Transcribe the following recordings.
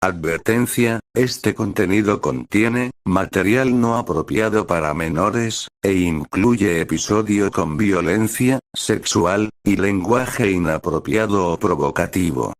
Advertencia, este contenido contiene material no apropiado para menores, e incluye episodio con violencia sexual y lenguaje inapropiado o provocativo.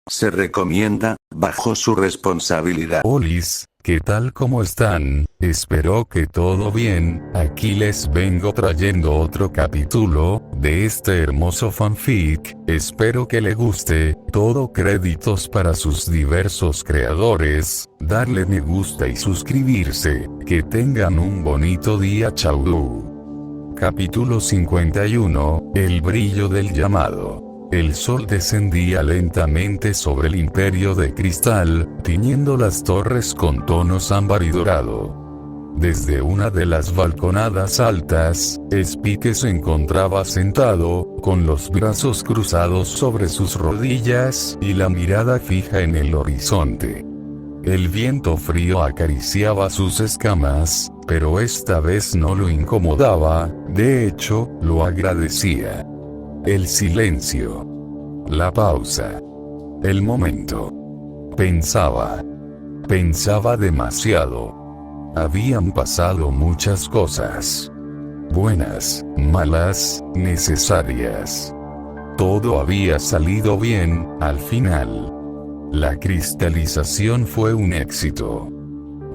Se recomienda, bajo su responsabilidad. Olis, ¿qué tal? ¿Cómo están? Espero que todo bien. Aquí les vengo trayendo otro capítulo de este hermoso fanfic. Espero que le guste. Todo créditos para sus diversos creadores. Darle me gusta y suscribirse. Que tengan un bonito día. Chau. Capítulo 51. El brillo del llamado. El sol descendía lentamente sobre el imperio de cristal, tiñendo las torres con tonos ámbar y dorado. Desde una de las balconadas altas, Spike se encontraba sentado, con los brazos cruzados sobre sus rodillas y la mirada fija en el horizonte. El viento frío acariciaba sus escamas, pero esta vez no lo incomodaba, de hecho, lo agradecía. El silencio. La pausa. El momento. Pensaba demasiado. Habían pasado muchas cosas. Buenas, malas, necesarias. Todo había salido bien, al final. La cristalización fue un éxito.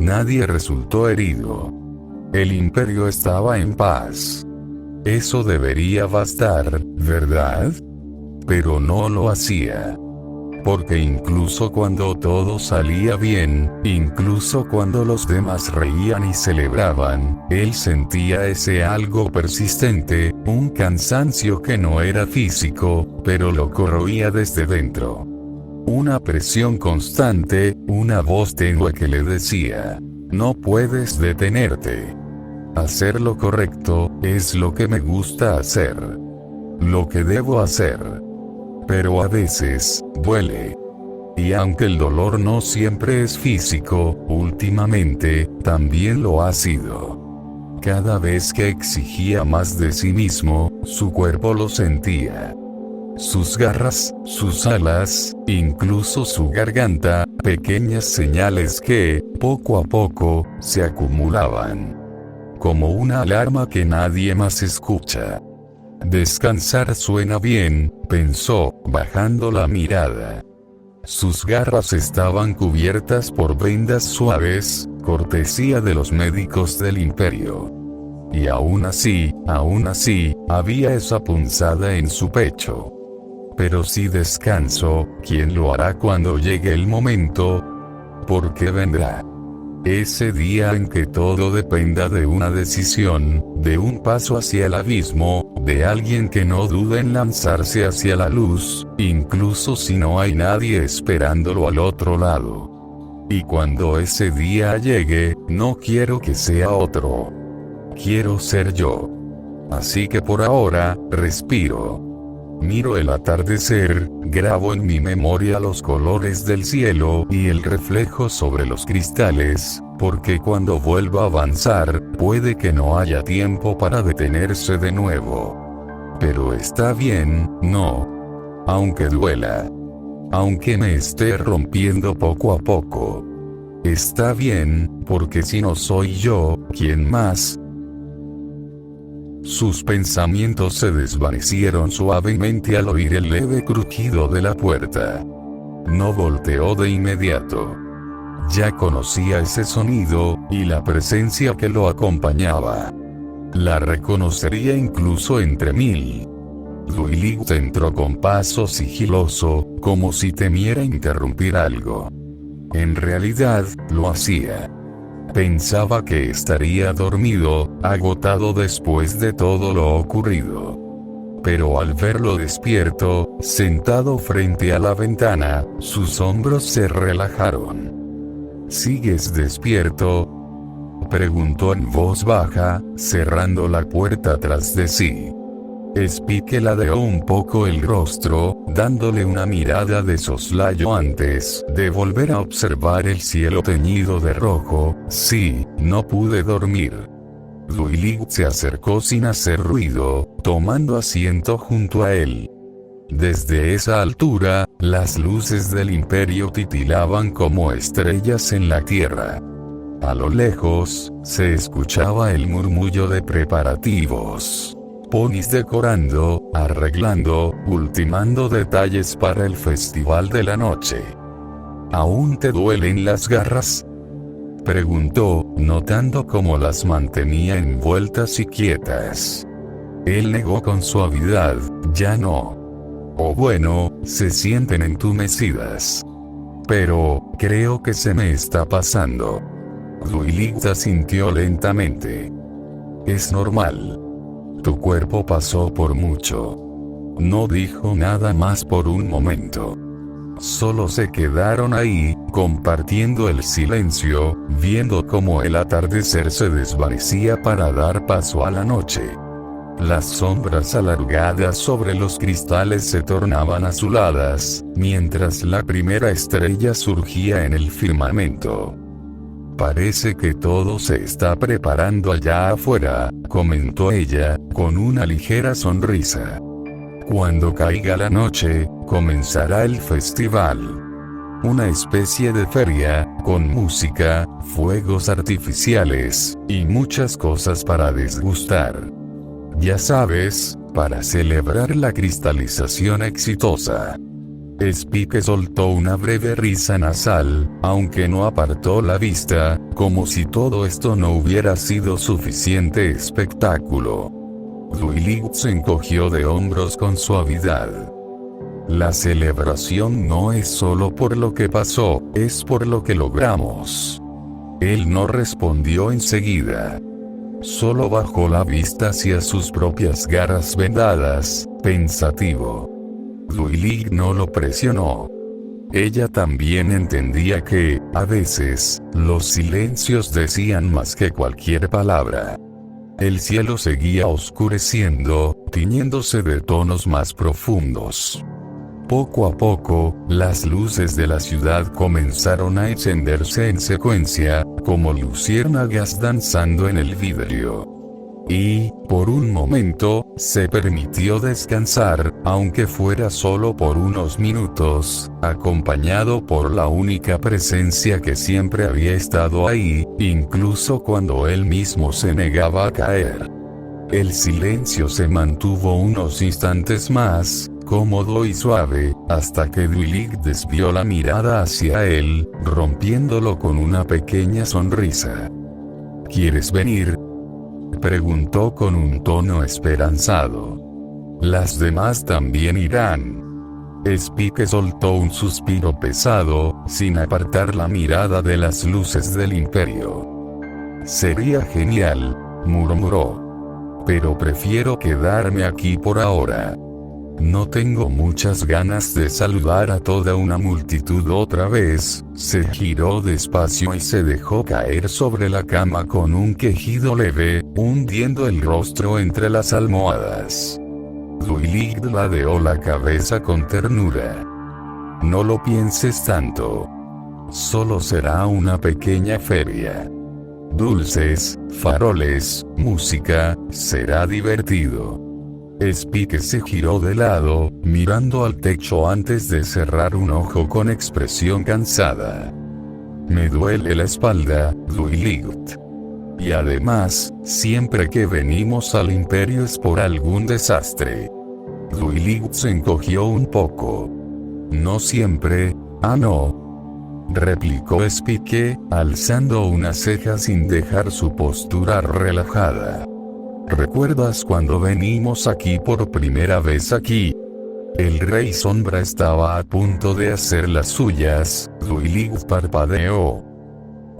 Nadie resultó herido. El imperio estaba en paz. Eso debería bastar, ¿verdad? Pero no lo hacía. Porque incluso cuando todo salía bien, incluso cuando los demás reían y celebraban, él sentía ese algo persistente, un cansancio que no era físico, pero lo corroía desde dentro. Una presión constante, una voz tenue que le decía: no puedes detenerte. Hacer lo correcto, es lo que me gusta hacer. Lo que debo hacer. Pero a veces, duele. Y aunque el dolor no siempre es físico, últimamente, también lo ha sido. Cada vez que exigía más de sí mismo, su cuerpo lo sentía. Sus garras, sus alas, incluso su garganta, pequeñas señales que, poco a poco, se acumulaban. Como una alarma que nadie más escucha. Descansar suena bien, pensó, bajando la mirada. Sus garras estaban cubiertas por vendas suaves, cortesía de los médicos del imperio. Y aún así, había esa punzada en su pecho. Pero si descanso, ¿quién lo hará cuando llegue el momento? ¿Por qué vendrá? Ese día en que todo dependa de una decisión, de un paso hacia el abismo, de alguien que no duda en lanzarse hacia la luz, incluso si no hay nadie esperándolo al otro lado. Y cuando ese día llegue, no quiero que sea otro. Quiero ser yo. Así que por ahora, respiro. Miro el atardecer, grabo en mi memoria los colores del cielo y el reflejo sobre los cristales, porque cuando vuelva a avanzar, puede que no haya tiempo para detenerse de nuevo. Pero está bien, ¿no? Aunque duela. Aunque me esté rompiendo poco a poco. Está bien, porque si no soy yo, ¿quién más? Sus pensamientos se desvanecieron suavemente al oír el leve crujido de la puerta. No volteó de inmediato. Ya conocía ese sonido, y la presencia que lo acompañaba. La reconocería incluso entre mil. Duilig entró con paso sigiloso, como si temiera interrumpir algo. En realidad, lo hacía. Pensaba que estaría dormido, agotado después de todo lo ocurrido. Pero al verlo despierto, sentado frente a la ventana, sus hombros se relajaron. ¿Sigues despierto?, preguntó en voz baja, cerrando la puerta tras de sí. Spike ladeó un poco el rostro, dándole una mirada de soslayo antes de volver a observar el cielo teñido de rojo. Sí, no pude dormir. Duilig se acercó sin hacer ruido, tomando asiento junto a él. Desde esa altura, Las luces del imperio titilaban como estrellas en la tierra. A lo lejos, se escuchaba el murmullo de preparativos. Ponis decorando, arreglando, ultimando detalles para el festival de la noche. ¿Aún te duelen las garras?, preguntó, notando cómo las mantenía envueltas y quietas. Él negó con suavidad, ya no. O bueno, se sienten entumecidas. Pero, creo que se me está pasando. Duilig asintió lentamente. Es normal. Tu cuerpo pasó por mucho. No dijo nada más por un momento. Solo se quedaron ahí, compartiendo el silencio, viendo cómo el atardecer se desvanecía para dar paso a la noche. Las sombras alargadas sobre los cristales se tornaban azuladas, mientras la primera estrella surgía en el firmamento. Parece que todo se está preparando allá afuera, comentó ella, con una ligera sonrisa. Cuando caiga la noche, comenzará el festival. Una especie de feria, con música, fuegos artificiales, y muchas cosas para desgustar. Ya sabes, para celebrar la cristalización exitosa. Spike soltó una breve risa nasal, aunque no apartó la vista, como si todo esto no hubiera sido suficiente espectáculo. Duilig se encogió de hombros con suavidad. La celebración no es solo por lo que pasó, es por lo que logramos. Él no respondió enseguida. Solo bajó la vista hacia sus propias garras vendadas, pensativo. Duilig no lo presionó. Ella también entendía que, a veces, los silencios decían más que cualquier palabra. El cielo seguía oscureciendo, tiñéndose de tonos más profundos. Poco a poco, las luces de la ciudad comenzaron a encenderse en secuencia, como luciérnagas danzando en el vidrio. Y, por un momento, se permitió descansar, aunque fuera solo por unos minutos, acompañado por la única presencia que siempre había estado ahí, incluso cuando él mismo se negaba a caer. El silencio se mantuvo unos instantes más, cómodo y suave, hasta que Duilig desvió la mirada hacia él, rompiéndolo con una pequeña sonrisa. ¿Quieres venir?, preguntó con un tono esperanzado. Las demás también irán. Spike soltó un suspiro pesado, sin apartar la mirada de las luces del imperio. Sería genial, murmuró. Pero prefiero quedarme aquí por ahora. No tengo muchas ganas de saludar a toda una multitud otra vez. Se giró despacio y se dejó caer sobre la cama con un quejido leve, hundiendo el rostro entre las almohadas. Duilig ladeó la cabeza con ternura. No lo pienses tanto. Solo será una pequeña feria. Dulces, faroles, música, será divertido. Spike se giró de lado, mirando al techo antes de cerrar un ojo con expresión cansada. Me duele la espalda, Duilig. Y además, siempre que venimos al imperio es por algún desastre. Duilig se encogió un poco. No siempre, no, replicó Spike, alzando una ceja sin dejar su postura relajada. ¿Recuerdas cuando venimos aquí por primera vez aquí? El Rey Sombra estaba a punto de hacer las suyas. Duilig parpadeó.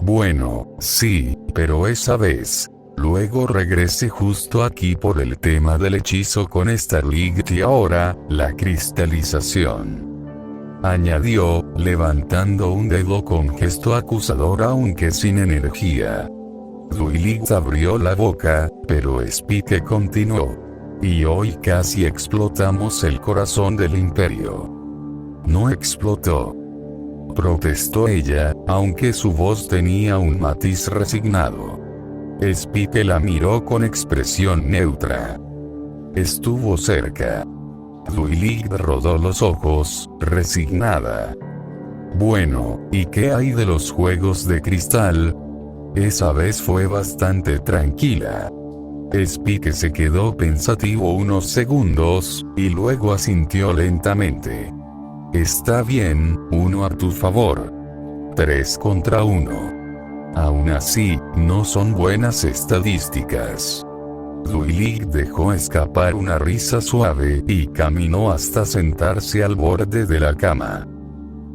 Bueno, sí, pero esa vez. Luego regresé justo aquí por el tema del hechizo con Starlig y ahora, la cristalización. Añadió, levantando un dedo con gesto acusador aunque sin energía. Duilig abrió la boca, pero Spike continuó. Y hoy casi explotamos el corazón del imperio. No explotó, protestó ella, aunque su voz tenía un matiz resignado. Spike la miró con expresión neutra. Estuvo cerca. Duilig rodó los ojos, resignada. Bueno, ¿y qué hay de los juegos de cristal? Esa vez fue bastante tranquila. Spike se quedó pensativo unos segundos, y luego asintió lentamente. Está bien, 1 a tu favor. 3 contra 1. Aún así, no son buenas estadísticas. Duilig dejó escapar una risa suave y caminó hasta sentarse al borde de la cama.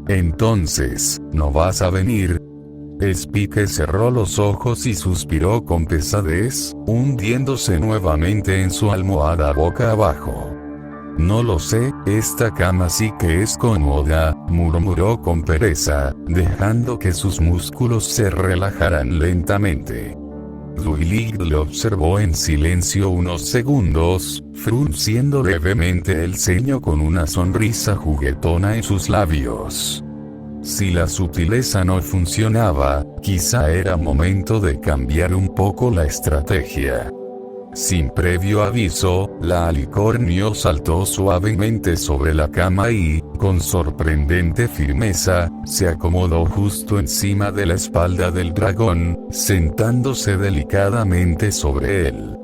Entonces, ¿no vas a venir? Spike cerró los ojos y suspiró con pesadez, hundiéndose nuevamente en su almohada boca abajo. No lo sé, esta cama sí que es cómoda, murmuró con pereza, dejando que sus músculos se relajaran lentamente. Duilig lo observó en silencio unos segundos, frunciendo levemente el ceño con una sonrisa juguetona en sus labios. Si la sutileza no funcionaba, quizá era momento de cambiar un poco la estrategia. Sin previo aviso, la alicornio saltó suavemente sobre la cama y, con sorprendente firmeza, se acomodó justo encima de la espalda del dragón, sentándose delicadamente sobre él.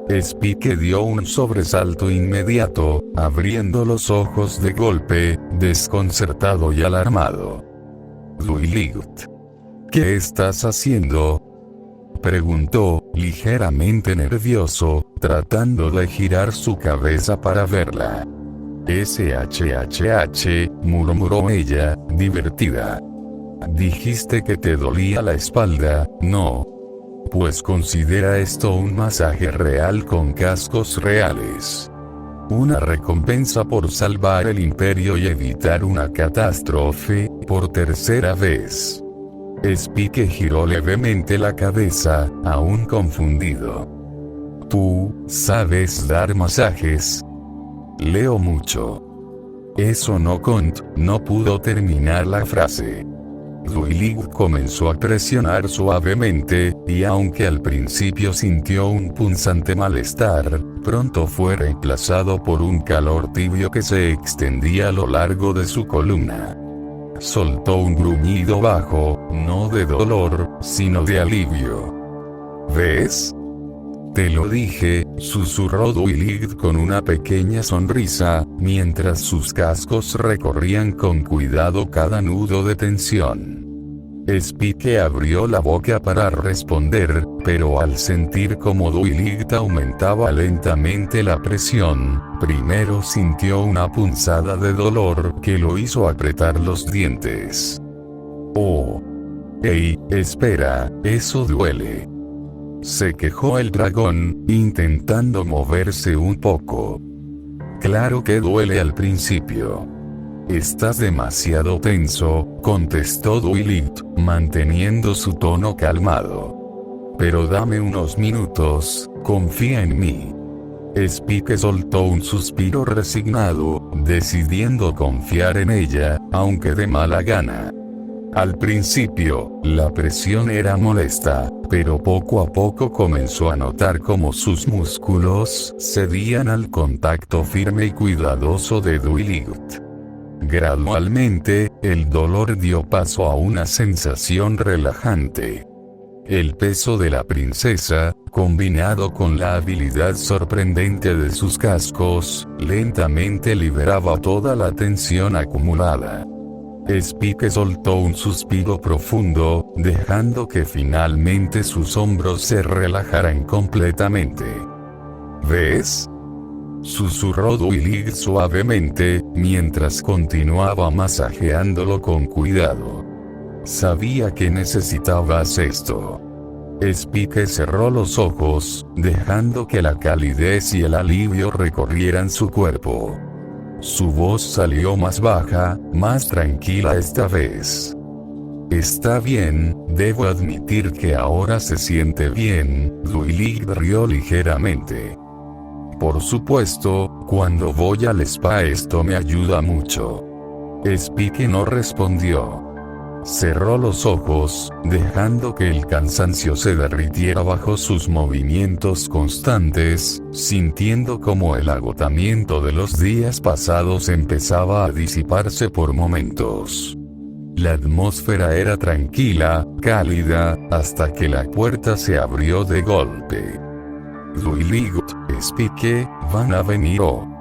Spike dio un sobresalto inmediato, abriendo los ojos de golpe, desconcertado y alarmado. Duilig, ¿qué estás haciendo?, preguntó, ligeramente nervioso, tratando de girar su cabeza para verla. SHHH, murmuró ella, divertida. Dijiste que te dolía la espalda, ¿no? Pues considera esto un masaje real con cascos reales. Una recompensa por salvar el imperio y evitar una catástrofe, por tercera vez. Spike giró levemente la cabeza, aún confundido. ¿Tú sabes dar masajes? Leo mucho. Eso no no pudo terminar la frase. Duilig comenzó a presionar suavemente, y aunque al principio sintió un punzante malestar, pronto fue reemplazado por un calor tibio que se extendía a lo largo de su columna. Soltó un gruñido bajo, no de dolor, sino de alivio. ¿Ves? Te lo dije, susurró Duilig con una pequeña sonrisa, mientras sus cascos recorrían con cuidado cada nudo de tensión. Spike abrió la boca para responder, pero al sentir como Duilig aumentaba lentamente la presión, primero sintió una punzada de dolor que lo hizo apretar los dientes. Oh. Hey, espera, eso duele. Se quejó el dragón, intentando moverse un poco. Claro que duele al principio. Estás demasiado tenso, contestó Duilig, manteniendo su tono calmado. Pero dame unos minutos, confía en mí. Spike soltó un suspiro resignado, decidiendo confiar en ella, aunque de mala gana. Al principio, la presión era molesta, pero poco a poco comenzó a notar cómo sus músculos cedían al contacto firme y cuidadoso de Duilig. Gradualmente, el dolor dio paso a una sensación relajante. El peso de la princesa, combinado con la habilidad sorprendente de sus cascos, lentamente liberaba toda la tensión acumulada. Spike soltó un suspiro profundo, dejando que finalmente sus hombros se relajaran completamente. ¿Ves?, susurró Duilig suavemente, mientras continuaba masajeándolo con cuidado. Sabía que necesitabas esto. Spike cerró los ojos, dejando que la calidez y el alivio recorrieran su cuerpo. Su voz salió más baja, más tranquila esta vez. Está bien, debo admitir que ahora se siente bien, Duilig rió ligeramente. Por supuesto, cuando voy al spa esto me ayuda mucho. Spike no respondió. Cerró los ojos, dejando que el cansancio se derritiera bajo sus movimientos constantes, sintiendo como el agotamiento de los días pasados empezaba a disiparse por momentos. La atmósfera era tranquila, cálida, hasta que la puerta se abrió de golpe. Duiligut, Spike, van a venir o.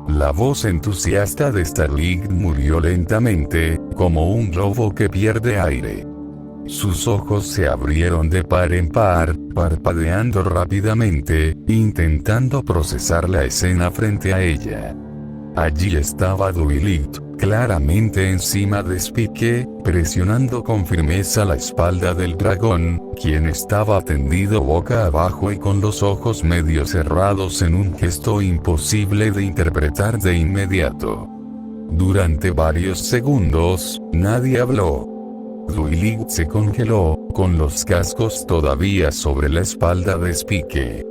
La voz entusiasta de Starlight murió lentamente, como un globo que pierde aire. Sus ojos se abrieron de par en par, parpadeando rápidamente, intentando procesar la escena frente a ella. Allí estaba Duiligut, claramente encima de Spike, presionando con firmeza la espalda del dragón, quien estaba tendido boca abajo y con los ojos medio cerrados en un gesto imposible de interpretar de inmediato. Durante varios segundos, nadie habló. Duiligut se congeló, con los cascos todavía sobre la espalda de Spike.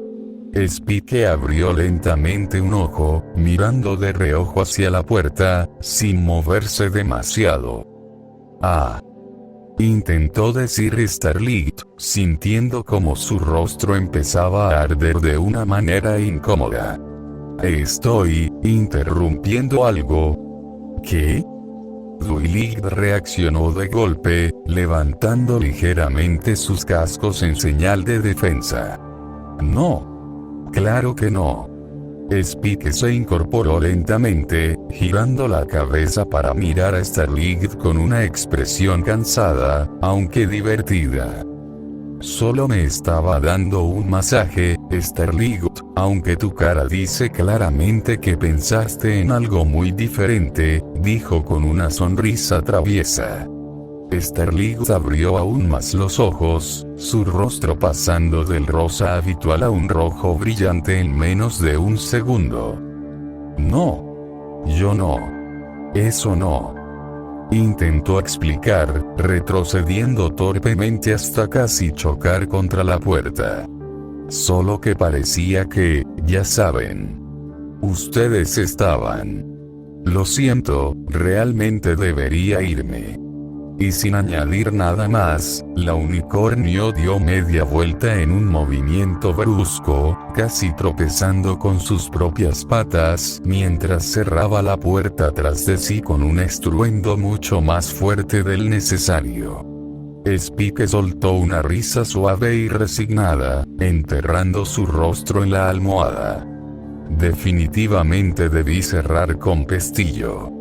Spike abrió lentamente un ojo, mirando de reojo hacia la puerta, sin moverse demasiado. Ah. Intentó decir Starlight, sintiendo como su rostro empezaba a arder de una manera incómoda. ¿Estoy interrumpiendo algo? ¿Qué? Duiligut reaccionó de golpe, levantando ligeramente sus cascos en señal de defensa. No. Claro que no. Spike se incorporó lentamente, girando la cabeza para mirar a Starlight con una expresión cansada, aunque divertida. Solo me estaba dando un masaje, Starlight, aunque tu cara dice claramente que pensaste en algo muy diferente, dijo con una sonrisa traviesa. Starlight abrió aún más los ojos, su rostro pasando del rosa habitual a un rojo brillante en menos de un segundo. No. Yo no. Eso no. Intentó explicar, retrocediendo torpemente hasta casi chocar contra la puerta. Solo que parecía que, ya saben. Ustedes estaban. Lo siento, realmente debería irme. Y sin añadir nada más, la unicornio dio media vuelta en un movimiento brusco, casi tropezando con sus propias patas, mientras cerraba la puerta tras de sí con un estruendo mucho más fuerte del necesario. Spike soltó una risa suave y resignada, enterrando su rostro en la almohada. Definitivamente debí cerrar con pestillo.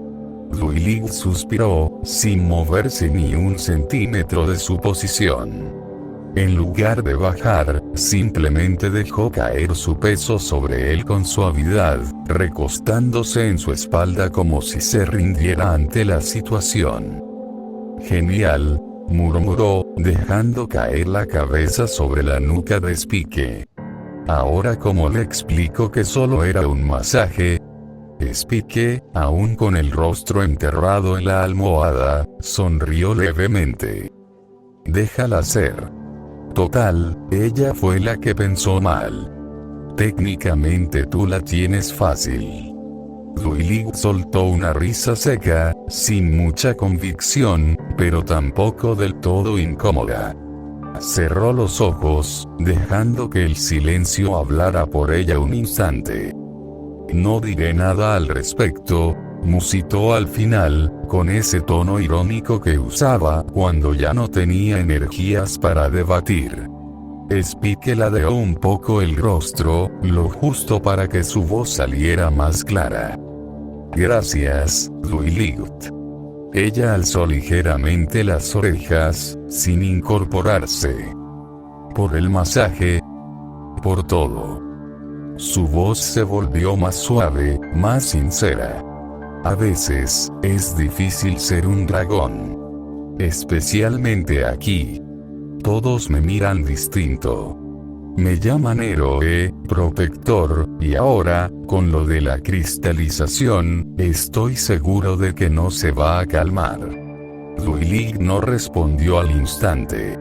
Duiligut suspiró, sin moverse ni un centímetro de su posición. En lugar de bajar, simplemente dejó caer su peso sobre él con suavidad, recostándose en su espalda como si se rindiera ante la situación. Genial, murmuró, dejando caer la cabeza sobre la nuca de Spike. Ahora, ¿cómo le explico que solo era un masaje? Spike, aún con el rostro enterrado en la almohada, sonrió levemente. Déjala ser. Total, ella fue la que pensó mal. Técnicamente tú la tienes fácil. Duiligut soltó una risa seca, sin mucha convicción, pero tampoco del todo incómoda. Cerró los ojos, dejando que el silencio hablara por ella un instante. No diré nada al respecto, musitó al final, con ese tono irónico que usaba cuando ya no tenía energías para debatir. Spike ladeó un poco el rostro, lo justo para que su voz saliera más clara. Gracias, Duiligut. Ella alzó ligeramente las orejas, sin incorporarse. Por el masaje. Por todo. Su voz se volvió más suave, más sincera. A veces, es difícil ser un dragón. Especialmente aquí. Todos me miran distinto. Me llaman héroe, protector, y ahora, con lo de la cristalización, estoy seguro de que no se va a calmar. Duiligut no respondió al instante.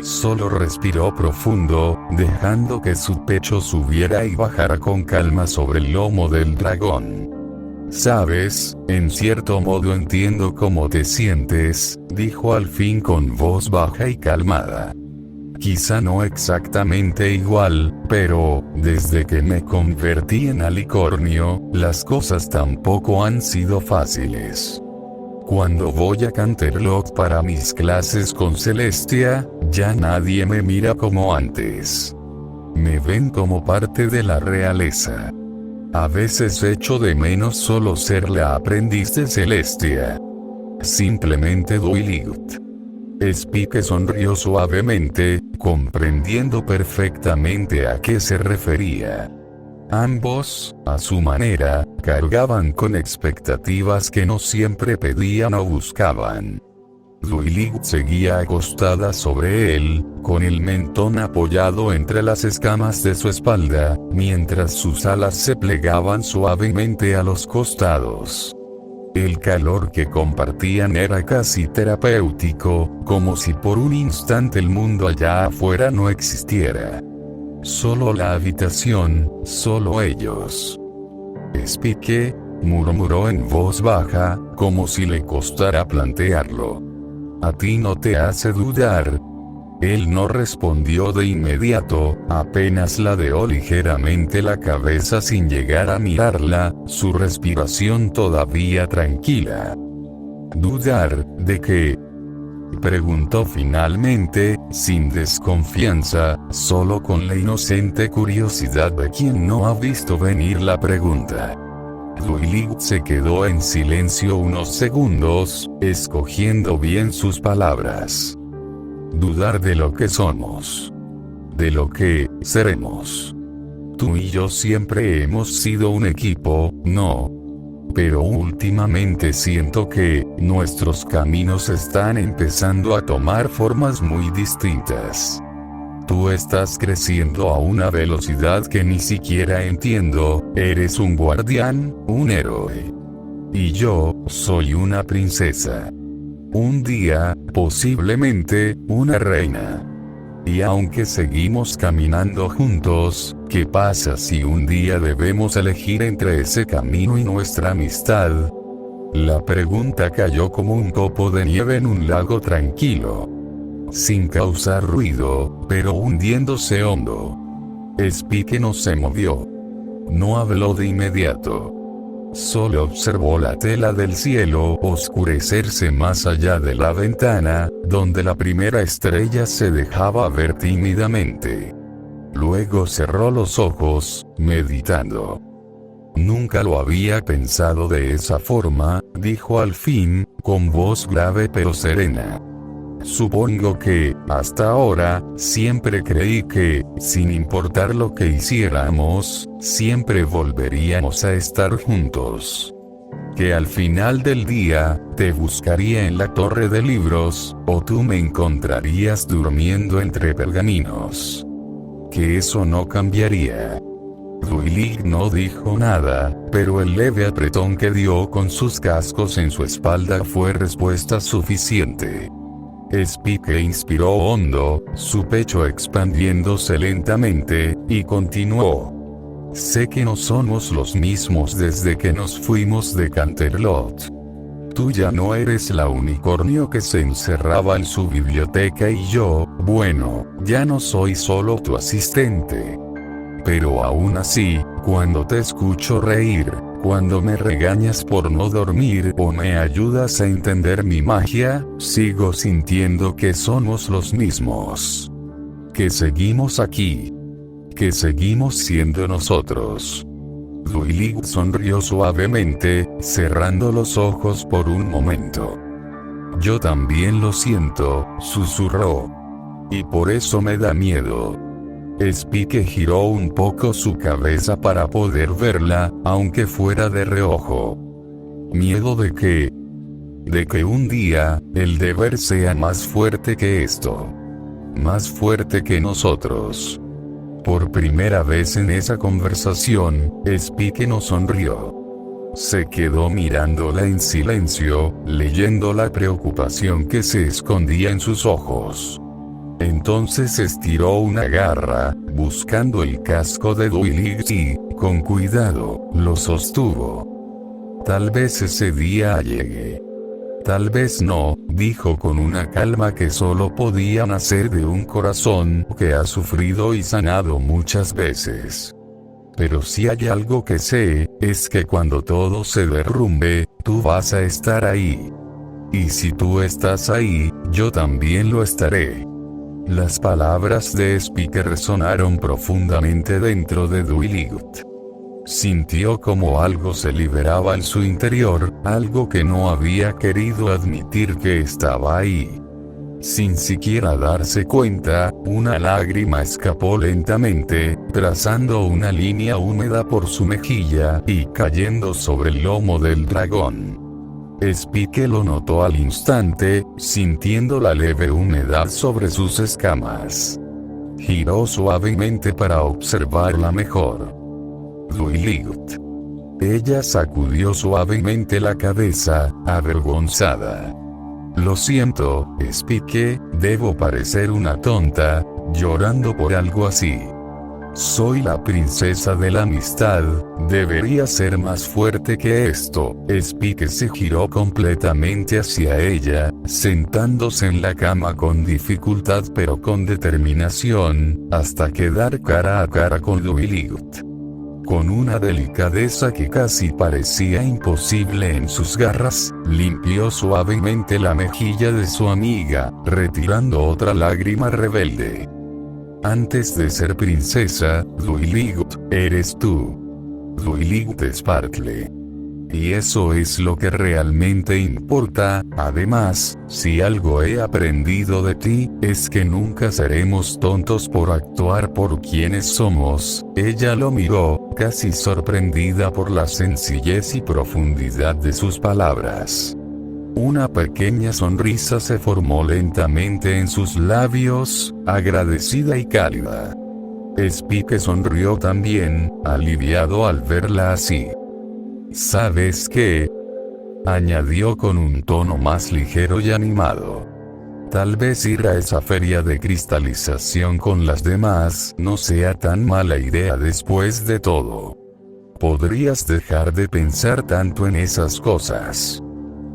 Solo respiró profundo, dejando que su pecho subiera y bajara con calma sobre el lomo del dragón. Sabes, en cierto modo entiendo cómo te sientes, dijo al fin con voz baja y calmada. Quizá no exactamente igual, pero, desde que me convertí en alicornio, las cosas tampoco han sido fáciles. Cuando voy a Canterlot para mis clases con Celestia, ya nadie me mira como antes. Me ven como parte de la realeza. A veces echo de menos solo ser la aprendiz de Celestia. Simplemente Duiligt. Spike sonrió suavemente, comprendiendo perfectamente a qué se refería. Ambos, a su manera, cargaban con expectativas que no siempre pedían o buscaban. Duiligt seguía acostada sobre él, con el mentón apoyado entre las escamas de su espalda, mientras sus alas se plegaban suavemente a los costados. El calor que compartían era casi terapéutico, como si por un instante el mundo allá afuera no existiera. Solo la habitación, solo ellos. Spike, murmuró en voz baja, como si le costara plantearlo. ¿A ti no te hace dudar? Él no respondió de inmediato, apenas ladeó ligeramente la cabeza sin llegar a mirarla, su respiración todavía tranquila. ¿Dudar de qué? Preguntó finalmente, sin desconfianza, solo con la inocente curiosidad de quien no ha visto venir la pregunta. Duiligt se quedó en silencio unos segundos, escogiendo bien sus palabras. Dudar de lo que somos. De lo que seremos. Tú y yo siempre hemos sido un equipo, ¿no? Pero últimamente siento que nuestros caminos están empezando a tomar formas muy distintas. Tú estás creciendo a una velocidad que ni siquiera entiendo, eres un guardián, un héroe. Y yo, soy una princesa. Un día, posiblemente, una reina. Y aunque seguimos caminando juntos, ¿qué pasa si un día debemos elegir entre ese camino y nuestra amistad? La pregunta cayó como un copo de nieve en un lago tranquilo. Sin causar ruido, pero hundiéndose hondo. Spike no se movió. No habló de inmediato. Solo observó la tela del cielo oscurecerse más allá de la ventana, donde la primera estrella se dejaba ver tímidamente. Luego cerró los ojos, meditando. Nunca lo había pensado de esa forma, dijo al fin, con voz grave pero serena. Supongo que, hasta ahora, siempre creí que, sin importar lo que hiciéramos, siempre volveríamos a estar juntos. Que al final del día, te buscaría en la torre de libros, o tú me encontrarías durmiendo entre pergaminos. Que eso no cambiaría. Duiligt no dijo nada, pero el leve apretón que dio con sus cascos en su espalda fue respuesta suficiente. Spike inspiró hondo, su pecho expandiéndose lentamente, y continuó. Sé que no somos los mismos desde que nos fuimos de Canterlot. Tú ya no eres la unicornio que se encerraba en su biblioteca y yo, bueno, ya no soy solo tu asistente. Pero aún así, cuando te escucho reír, cuando me regañas por no dormir o me ayudas a entender mi magia, sigo sintiendo que somos los mismos. Que seguimos aquí. Que seguimos siendo nosotros. Duiligt sonrió suavemente, cerrando los ojos por un momento. Yo también lo siento, susurró. Y por eso me da miedo. Spike giró un poco su cabeza para poder verla, aunque fuera de reojo. ¿Miedo de qué? De que un día, el deber sea más fuerte que esto. Más fuerte que nosotros. Por primera vez en esa conversación, Spike no sonrió. Se quedó mirándola en silencio, leyendo la preocupación que se escondía en sus ojos. Entonces estiró una garra, buscando el casco de Duiligt y, con cuidado, lo sostuvo. Tal vez ese día llegue. Tal vez no, dijo con una calma que solo podía nacer de un corazón que ha sufrido y sanado muchas veces. Pero si hay algo que sé, es que cuando todo se derrumbe, tú vas a estar ahí. Y si tú estás ahí, yo también lo estaré. Las palabras de Spike resonaron profundamente dentro de Dwight. Sintió como algo se liberaba en su interior, algo que no había querido admitir que estaba ahí. Sin siquiera darse cuenta, una lágrima escapó lentamente, trazando una línea húmeda por su mejilla y cayendo sobre el lomo del dragón. Spike lo notó al instante, sintiendo la leve humedad sobre sus escamas. Giró suavemente para observarla mejor. Dwight. Ella sacudió suavemente la cabeza, avergonzada. Lo siento, Spike, debo parecer una tonta, llorando por algo así. Soy la princesa de la amistad, debería ser más fuerte que esto. Spike se giró completamente hacia ella, sentándose en la cama con dificultad pero con determinación, hasta quedar cara a cara con Dwight. Con una delicadeza que casi parecía imposible en sus garras, limpió suavemente la mejilla de su amiga, retirando otra lágrima rebelde. Antes de ser princesa, Dwight, eres tú. Dwight Sparkle. Y eso es lo que realmente importa. Además, si algo he aprendido de ti, es que nunca seremos tontos por actuar por quienes somos. Ella lo miró, casi sorprendida por la sencillez y profundidad de sus palabras. Una pequeña sonrisa se formó lentamente en sus labios, agradecida y cálida. Spike sonrió también, aliviado al verla así. ¿Sabes qué?, añadió con un tono más ligero y animado. Tal vez ir a esa feria de cristalización con las demás no sea tan mala idea después de todo. Podrías dejar de pensar tanto en esas cosas.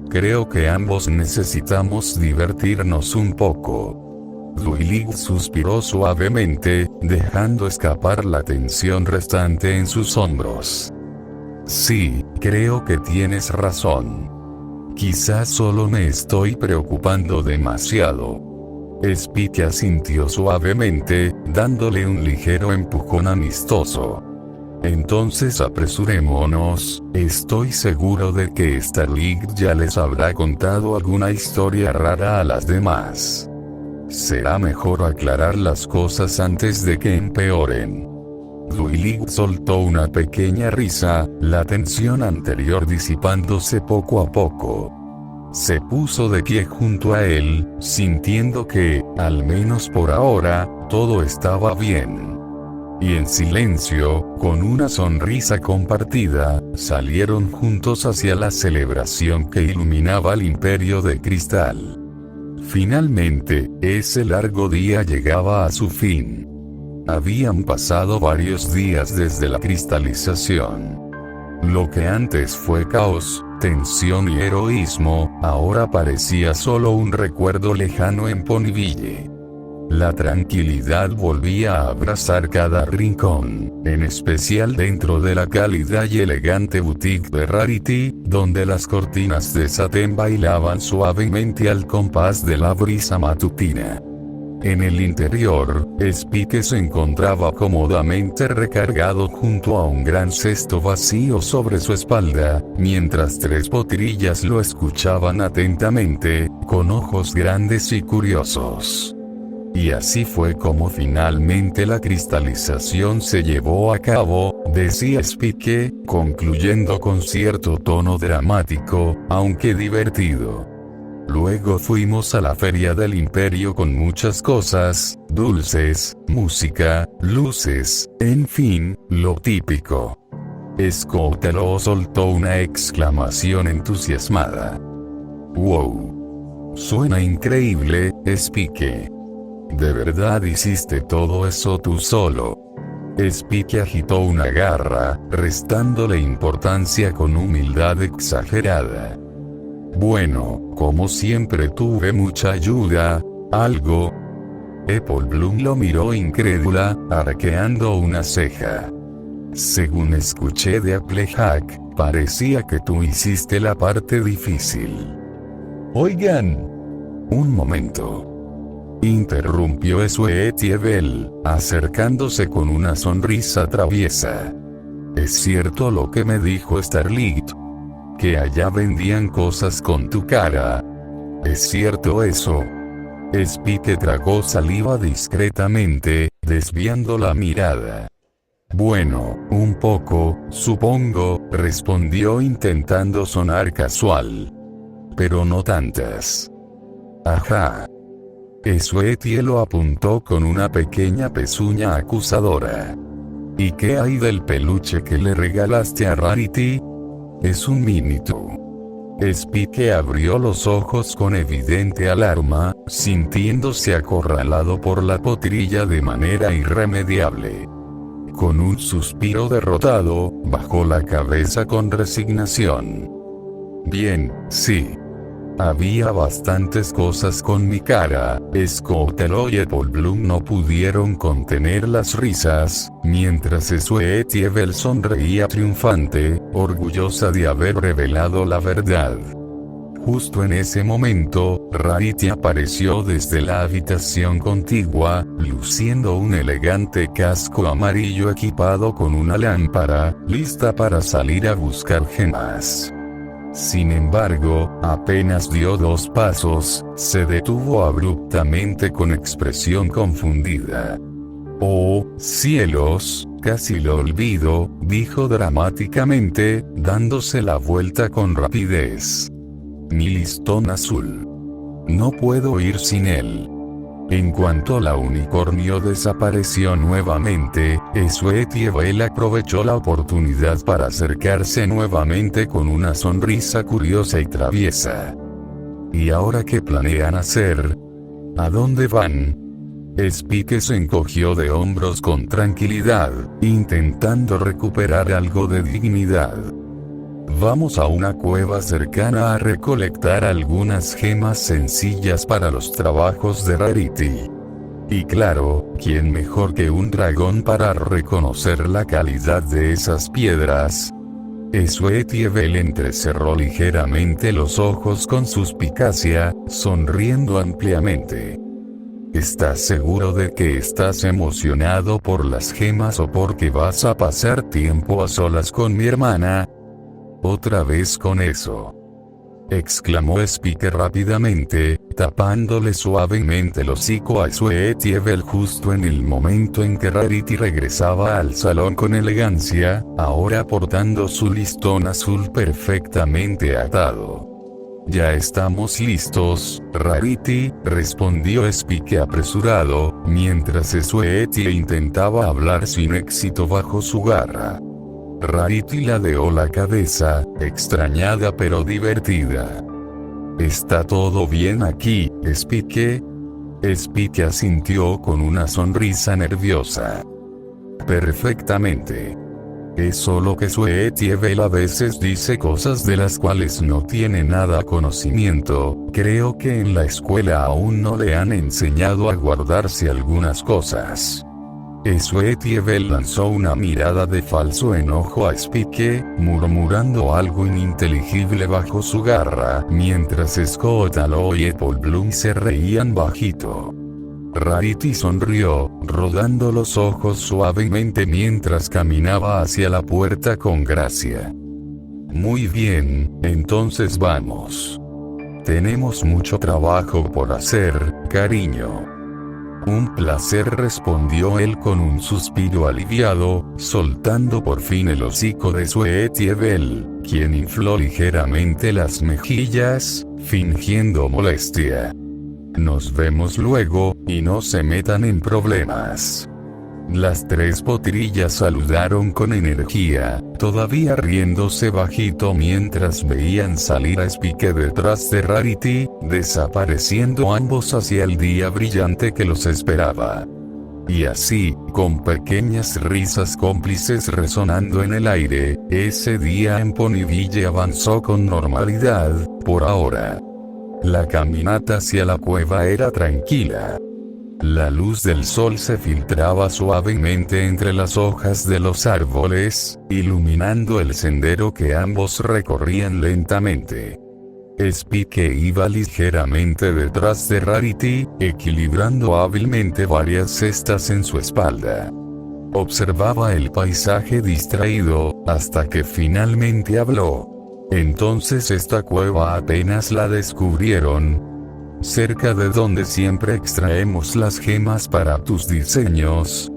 Creo que ambos necesitamos divertirnos un poco. Dwight suspiró suavemente, dejando escapar la tensión restante en sus hombros. Sí, creo que tienes razón. Quizás solo me estoy preocupando demasiado. Spike asintió suavemente, dándole un ligero empujón amistoso. Entonces apresurémonos, estoy seguro de que Starlight ya les habrá contado alguna historia rara a las demás. Será mejor aclarar las cosas antes de que empeoren. Dwight soltó una pequeña risa, la tensión anterior disipándose poco a poco. Se puso de pie junto a él, sintiendo que, al menos por ahora, todo estaba bien. Y en silencio, con una sonrisa compartida, salieron juntos hacia la celebración que iluminaba el imperio de cristal. Finalmente, ese largo día llegaba a su fin. Habían pasado varios días desde la cristalización. Lo que antes fue caos, tensión y heroísmo, ahora parecía solo un recuerdo lejano en Ponyville. La tranquilidad volvía a abrazar cada rincón, en especial dentro de la cálida y elegante boutique de Rarity, donde las cortinas de satén bailaban suavemente al compás de la brisa matutina. En el interior, Spike se encontraba cómodamente recargado junto a un gran cesto vacío sobre su espalda, mientras tres potrillas lo escuchaban atentamente, con ojos grandes y curiosos. Y así fue como finalmente la cristalización se llevó a cabo, decía Spike, concluyendo con cierto tono dramático, aunque divertido. Luego fuimos a la feria del imperio con muchas cosas, dulces, música, luces, en fin, lo típico. Scoutelo soltó una exclamación entusiasmada. ¡Wow! Suena increíble, Spike. ¿De verdad hiciste todo eso tú solo? Spike agitó una garra, restándole importancia con humildad exagerada. Bueno, como siempre tuve mucha ayuda, ¿algo? Apple Bloom lo miró incrédula, arqueando una ceja. Según escuché de Applejack, parecía que tú hiciste la parte difícil. Oigan. Un momento. Interrumpió Sweetievel, acercándose con una sonrisa traviesa. ¿Es cierto lo que me dijo Starlight? ¿Que allá vendían cosas con tu cara? ¿Es cierto eso? Spike tragó saliva discretamente, desviando la mirada. Bueno, un poco, supongo, respondió intentando sonar casual. Pero no tantas. Ajá. Sweetie lo apuntó con una pequeña pezuña acusadora. ¿Y qué hay del peluche que le regalaste a Rarity? Es un Minitu. Spike abrió los ojos con evidente alarma, sintiéndose acorralado por la potrilla de manera irremediable. Con un suspiro derrotado, bajó la cabeza con resignación. Bien, sí. Había bastantes cosas con mi cara. Scoutelo y Apple Bloom no pudieron contener las risas, mientras Sweetievel sonreía triunfante, orgullosa de haber revelado la verdad. Justo en ese momento, Rarity apareció desde la habitación contigua, luciendo un elegante casco amarillo equipado con una lámpara, lista para salir a buscar gemas. Sin embargo, apenas dio 2 pasos, se detuvo abruptamente con expresión confundida. «Oh, cielos, casi lo olvido», dijo dramáticamente, dándose la vuelta con rapidez. «Mi listón azul. No puedo ir sin él». En cuanto la unicornio desapareció nuevamente, Sweetievel aprovechó la oportunidad para acercarse nuevamente con una sonrisa curiosa y traviesa. ¿Y ahora qué planean hacer? ¿A dónde van? Spike se encogió de hombros con tranquilidad, intentando recuperar algo de dignidad. Vamos a una cueva cercana a recolectar algunas gemas sencillas para los trabajos de Rarity. Y claro, ¿quién mejor que un dragón para reconocer la calidad de esas piedras? Sweetievel entrecerró ligeramente los ojos con suspicacia, sonriendo ampliamente. ¿Estás seguro de que estás emocionado por las gemas o porque vas a pasar tiempo a solas con mi hermana? Otra vez con eso. Exclamó Spike rápidamente, tapándole suavemente el hocico a Sweetievel justo en el momento en que Rarity regresaba al salón con elegancia, ahora portando su listón azul perfectamente atado. «Ya estamos listos, Rarity», respondió Spike apresurado, mientras Sweetie intentaba hablar sin éxito bajo su garra. Rarity ladeó la cabeza, extrañada pero divertida. «¿Está todo bien aquí, Spike?» Spike asintió con una sonrisa nerviosa. «Perfectamente. Es solo que Sweetievel a veces dice cosas de las cuales no tiene nada conocimiento. Creo que en la escuela aún no le han enseñado a guardarse algunas cosas». Sweetievel lanzó una mirada de falso enojo a Spike, murmurando algo ininteligible bajo su garra, mientras Scoutalo y Apple Bloom se reían bajito. Rarity sonrió, rodando los ojos suavemente mientras caminaba hacia la puerta con gracia. «Muy bien, entonces vamos. Tenemos mucho trabajo por hacer, cariño». «Un placer», respondió él con un suspiro aliviado, soltando por fin el hocico de Sweetievel, quien infló ligeramente las mejillas, fingiendo molestia. «Nos vemos luego, y no se metan en problemas». Las 3 potrillas saludaron con energía, todavía riéndose bajito mientras veían salir a Spike detrás de Rarity, desapareciendo ambos hacia el día brillante que los esperaba. Y así, con pequeñas risas cómplices resonando en el aire, ese día en Ponyville avanzó con normalidad, por ahora. La caminata hacia la cueva era tranquila. La luz del sol se filtraba suavemente entre las hojas de los árboles, iluminando el sendero que ambos recorrían lentamente. Spike iba ligeramente detrás de Rarity, equilibrando hábilmente varias cestas en su espalda. Observaba el paisaje distraído, hasta que finalmente habló. Entonces esta cueva apenas la descubrieron. Cerca de donde siempre extraemos las gemas para tus diseños.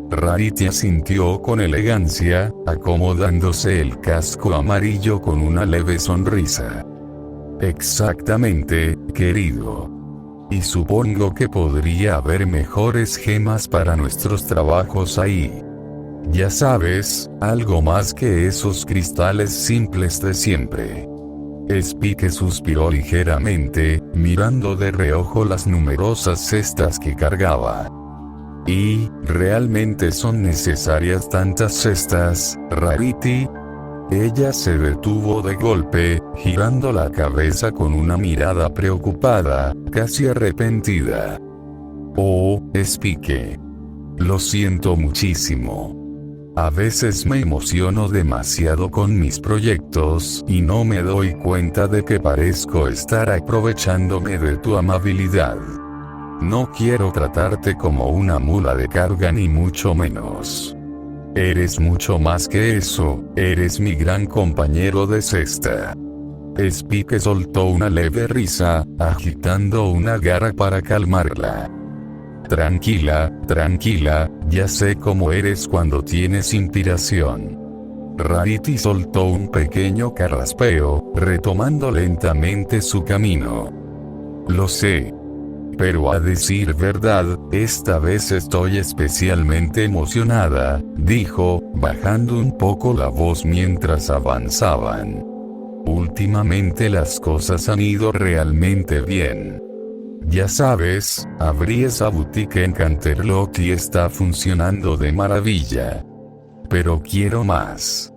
Rarity asintió con elegancia, acomodándose el casco amarillo con una leve sonrisa. Exactamente, querido. Y supongo que podría haber mejores gemas para nuestros trabajos ahí. Ya sabes, algo más que esos cristales simples de siempre. Spike suspiró ligeramente, mirando de reojo las numerosas cestas que cargaba. ¿Y realmente son necesarias tantas cestas, Rarity? Ella se detuvo de golpe, girando la cabeza con una mirada preocupada, casi arrepentida. Oh, Spike. Lo siento muchísimo. A veces me emociono demasiado con mis proyectos y no me doy cuenta de que parezco estar aprovechándome de tu amabilidad. No quiero tratarte como una mula de carga ni mucho menos. Eres mucho más que eso, eres mi gran compañero de cesta. Spike soltó una leve risa, agitando una garra para calmarla. Tranquila, tranquila, ya sé cómo eres cuando tienes inspiración. Rarity soltó un pequeño carraspeo, retomando lentamente su camino. Lo sé. Pero a decir verdad, esta vez estoy especialmente emocionada, dijo, bajando un poco la voz mientras avanzaban. Últimamente las cosas han ido realmente bien. Ya sabes, abrí esa boutique en Canterlot y está funcionando de maravilla. Pero quiero más.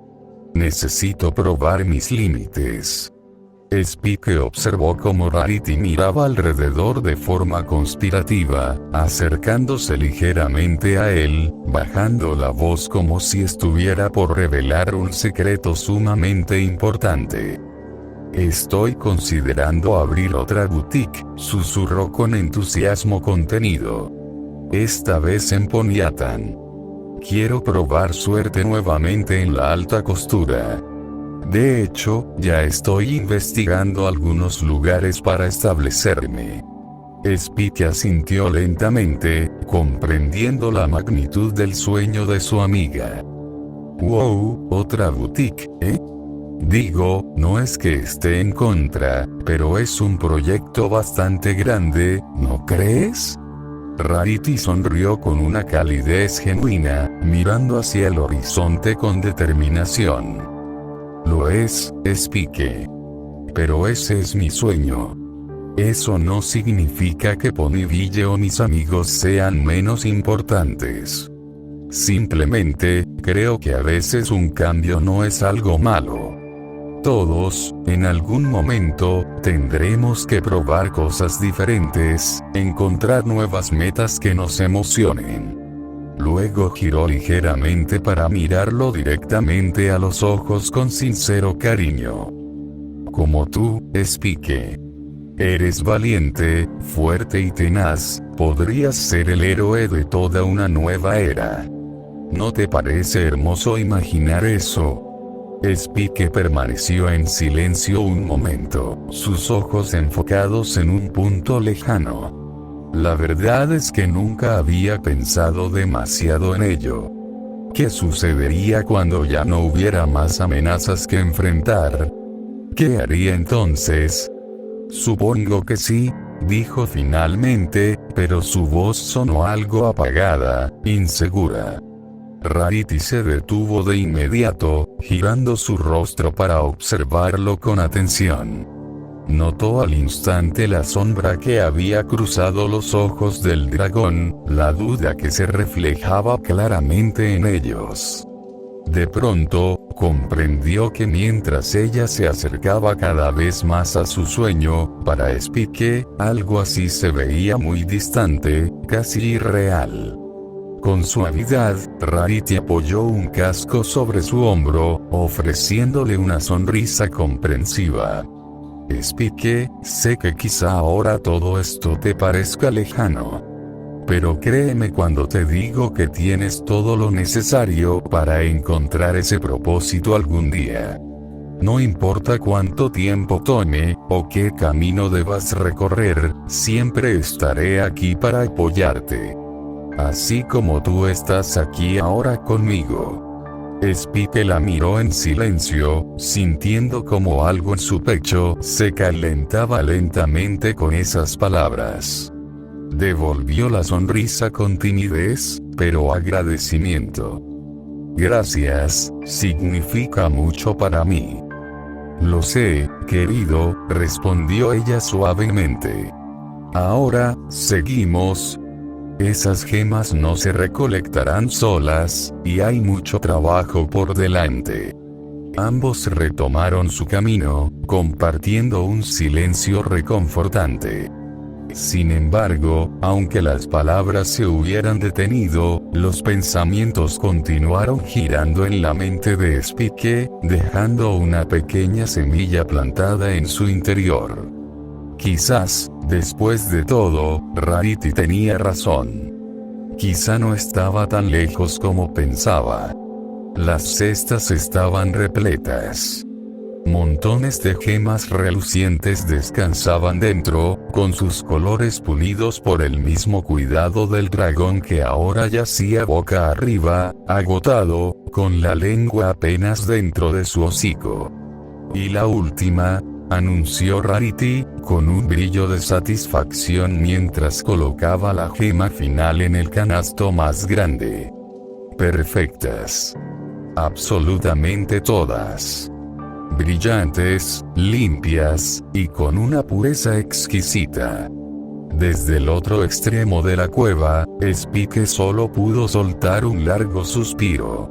Necesito probar mis límites. Spike observó cómo Rarity miraba alrededor de forma conspirativa, acercándose ligeramente a él, bajando la voz como si estuviera por revelar un secreto sumamente importante. Estoy considerando abrir otra boutique, susurró con entusiasmo contenido. Esta vez en Ponyatan. Quiero probar suerte nuevamente en la alta costura. De hecho, ya estoy investigando algunos lugares para establecerme. Spike asintió lentamente, comprendiendo la magnitud del sueño de su amiga. Wow, otra boutique, ¿eh? Digo, no es que esté en contra, pero es un proyecto bastante grande, ¿no crees? Rarity sonrió con una calidez genuina, mirando hacia el horizonte con determinación. Lo es, Spike. Pero ese es mi sueño. Eso no significa que Ponyville o mis amigos sean menos importantes. Simplemente, creo que a veces un cambio no es algo malo. Todos, en algún momento, tendremos que probar cosas diferentes, encontrar nuevas metas que nos emocionen. Luego giró ligeramente para mirarlo directamente a los ojos con sincero cariño. Como tú, Spike. Eres valiente, fuerte y tenaz, podrías ser el héroe de toda una nueva era. ¿No te parece hermoso imaginar eso? Spike permaneció en silencio un momento, sus ojos enfocados en un punto lejano. La verdad es que nunca había pensado demasiado en ello. ¿Qué sucedería cuando ya no hubiera más amenazas que enfrentar? ¿Qué haría entonces? Supongo que sí, dijo finalmente, pero su voz sonó algo apagada, insegura. Rarity se detuvo de inmediato, girando su rostro para observarlo con atención. notó al instante la sombra que había cruzado los ojos del dragón, la duda que se reflejaba claramente en ellos. De pronto, comprendió que mientras ella se acercaba cada vez más a su sueño, para Spike, algo así se veía muy distante, casi irreal. Con suavidad, Rarity apoyó un casco sobre su hombro, ofreciéndole una sonrisa comprensiva. Spike, sé que quizá ahora todo esto te parezca lejano. Pero créeme cuando te digo que tienes todo lo necesario para encontrar ese propósito algún día. No importa cuánto tiempo tome, o qué camino debas recorrer, siempre estaré aquí para apoyarte. Así como tú estás aquí ahora conmigo. Spike la miró en silencio, sintiendo como algo en su pecho se calentaba lentamente con esas palabras. Devolvió la sonrisa con timidez, pero agradecimiento. Gracias, significa mucho para mí. Lo sé, querido, respondió ella suavemente. Ahora, seguimos. Esas gemas no se recolectarán solas, y hay mucho trabajo por delante. Ambos retomaron su camino, compartiendo un silencio reconfortante. Sin embargo, aunque las palabras se hubieran detenido, los pensamientos continuaron girando en la mente de Spike, dejando una pequeña semilla plantada en su interior. Quizás, después de todo, Rarity tenía razón. Quizá no estaba tan lejos como pensaba. Las cestas estaban repletas. Montones de gemas relucientes descansaban dentro, con sus colores pulidos por el mismo cuidado del dragón que ahora yacía boca arriba, agotado, con la lengua apenas dentro de su hocico. Y la última, anunció Rarity, con un brillo de satisfacción mientras colocaba la gema final en el canasto más grande. Perfectas. Absolutamente todas. Brillantes, limpias, y con una pureza exquisita. Desde el otro extremo de la cueva, Spike solo pudo soltar un largo suspiro.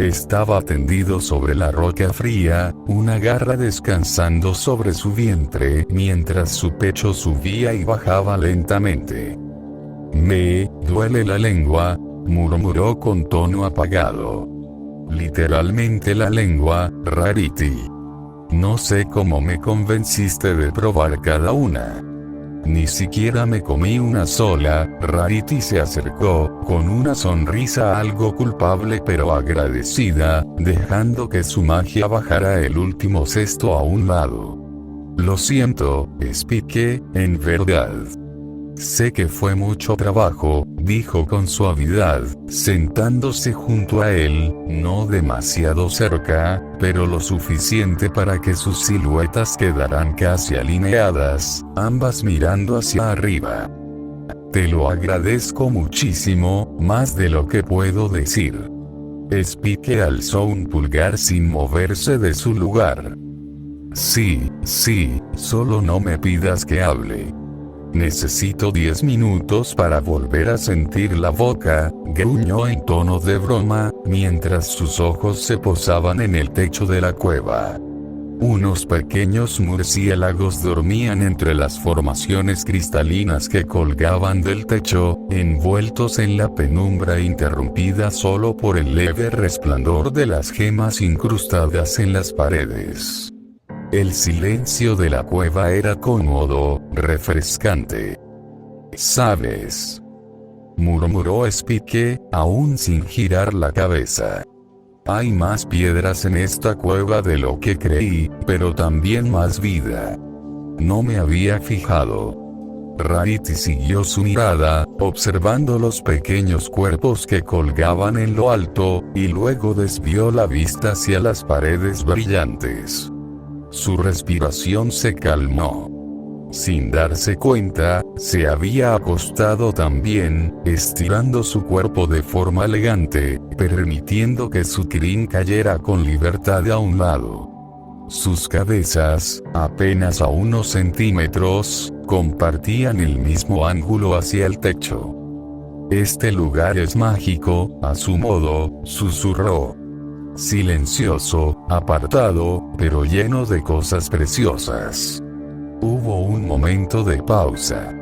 Estaba tendido sobre la roca fría, una garra descansando sobre su vientre mientras su pecho subía y bajaba lentamente. Me duele la lengua, murmuró con tono apagado. Literalmente la lengua, Rarity. No sé cómo me convenciste de probar cada una. Ni siquiera me comí una sola. Rarity se acercó, con una sonrisa algo culpable pero agradecida, dejando que su magia bajara el último cesto a un lado. Lo siento, Spike, en verdad. Sé que fue mucho trabajo, dijo con suavidad, sentándose junto a él, no demasiado cerca, pero lo suficiente para que sus siluetas quedaran casi alineadas, ambas mirando hacia arriba. Te lo agradezco muchísimo, más de lo que puedo decir. Spike alzó un pulgar sin moverse de su lugar. Sí, solo no me pidas que hable. Necesito 10 minutos para volver a sentir la boca, gruñó en tono de broma, mientras sus ojos se posaban en el techo de la cueva. Unos pequeños murciélagos dormían entre las formaciones cristalinas que colgaban del techo, envueltos en la penumbra interrumpida solo por el leve resplandor de las gemas incrustadas en las paredes. El silencio de la cueva era cómodo, refrescante. ¿Sabes?, murmuró Spike, aún sin girar la cabeza. Hay más piedras en esta cueva de lo que creí, pero también más vida. No me había fijado. Rarity siguió su mirada, observando los pequeños cuerpos que colgaban en lo alto, y luego desvió la vista hacia las paredes brillantes. Su respiración se calmó. Sin darse cuenta, se había acostado también, estirando su cuerpo de forma elegante, permitiendo que su crin cayera con libertad a un lado. sus cabezas, apenas a unos centímetros, compartían el mismo ángulo hacia el techo. Este lugar es mágico, a su modo, susurró. Silencioso, apartado, pero lleno de cosas preciosas. Hubo un momento de pausa.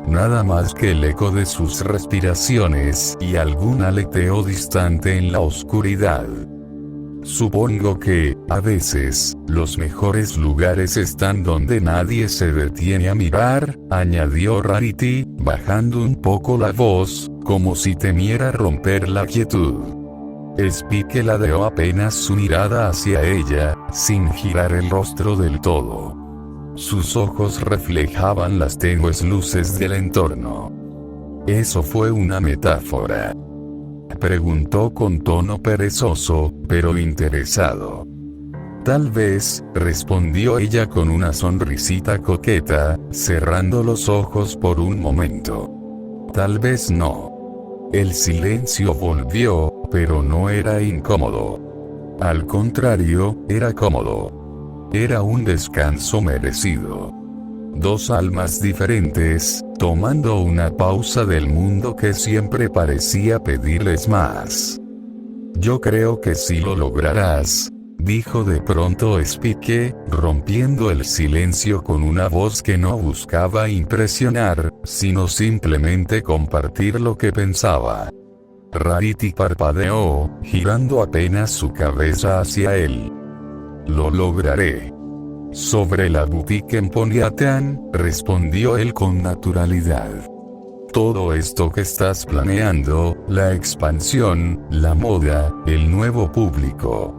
Nada más que el eco de sus respiraciones y algún aleteo distante en la oscuridad. Supongo que, a veces, los mejores lugares están donde nadie se detiene a mirar, añadió Rarity, bajando un poco la voz, como si temiera romper la quietud. Spike ladeó apenas su mirada hacia ella, sin girar el rostro del todo. Sus ojos reflejaban las tenues luces del entorno. ¿Eso fue una metáfora?, preguntó con tono perezoso, pero interesado. Tal vez, respondió ella con una sonrisita coqueta, cerrando los ojos por un momento. Tal vez no. El silencio volvió, pero no era incómodo. Al contrario, era cómodo. Era un descanso merecido. Dos almas diferentes, tomando una pausa del mundo que siempre parecía pedirles más. Yo creo que sí lo lograrás, dijo de pronto Spike, rompiendo el silencio con una voz que no buscaba impresionar, sino simplemente compartir lo que pensaba. Rarity parpadeó, girando apenas su cabeza hacia él. Lo lograré. Sobre la boutique en Ponyatan, respondió él con naturalidad. Todo esto que estás planeando, la expansión, la moda, el nuevo público.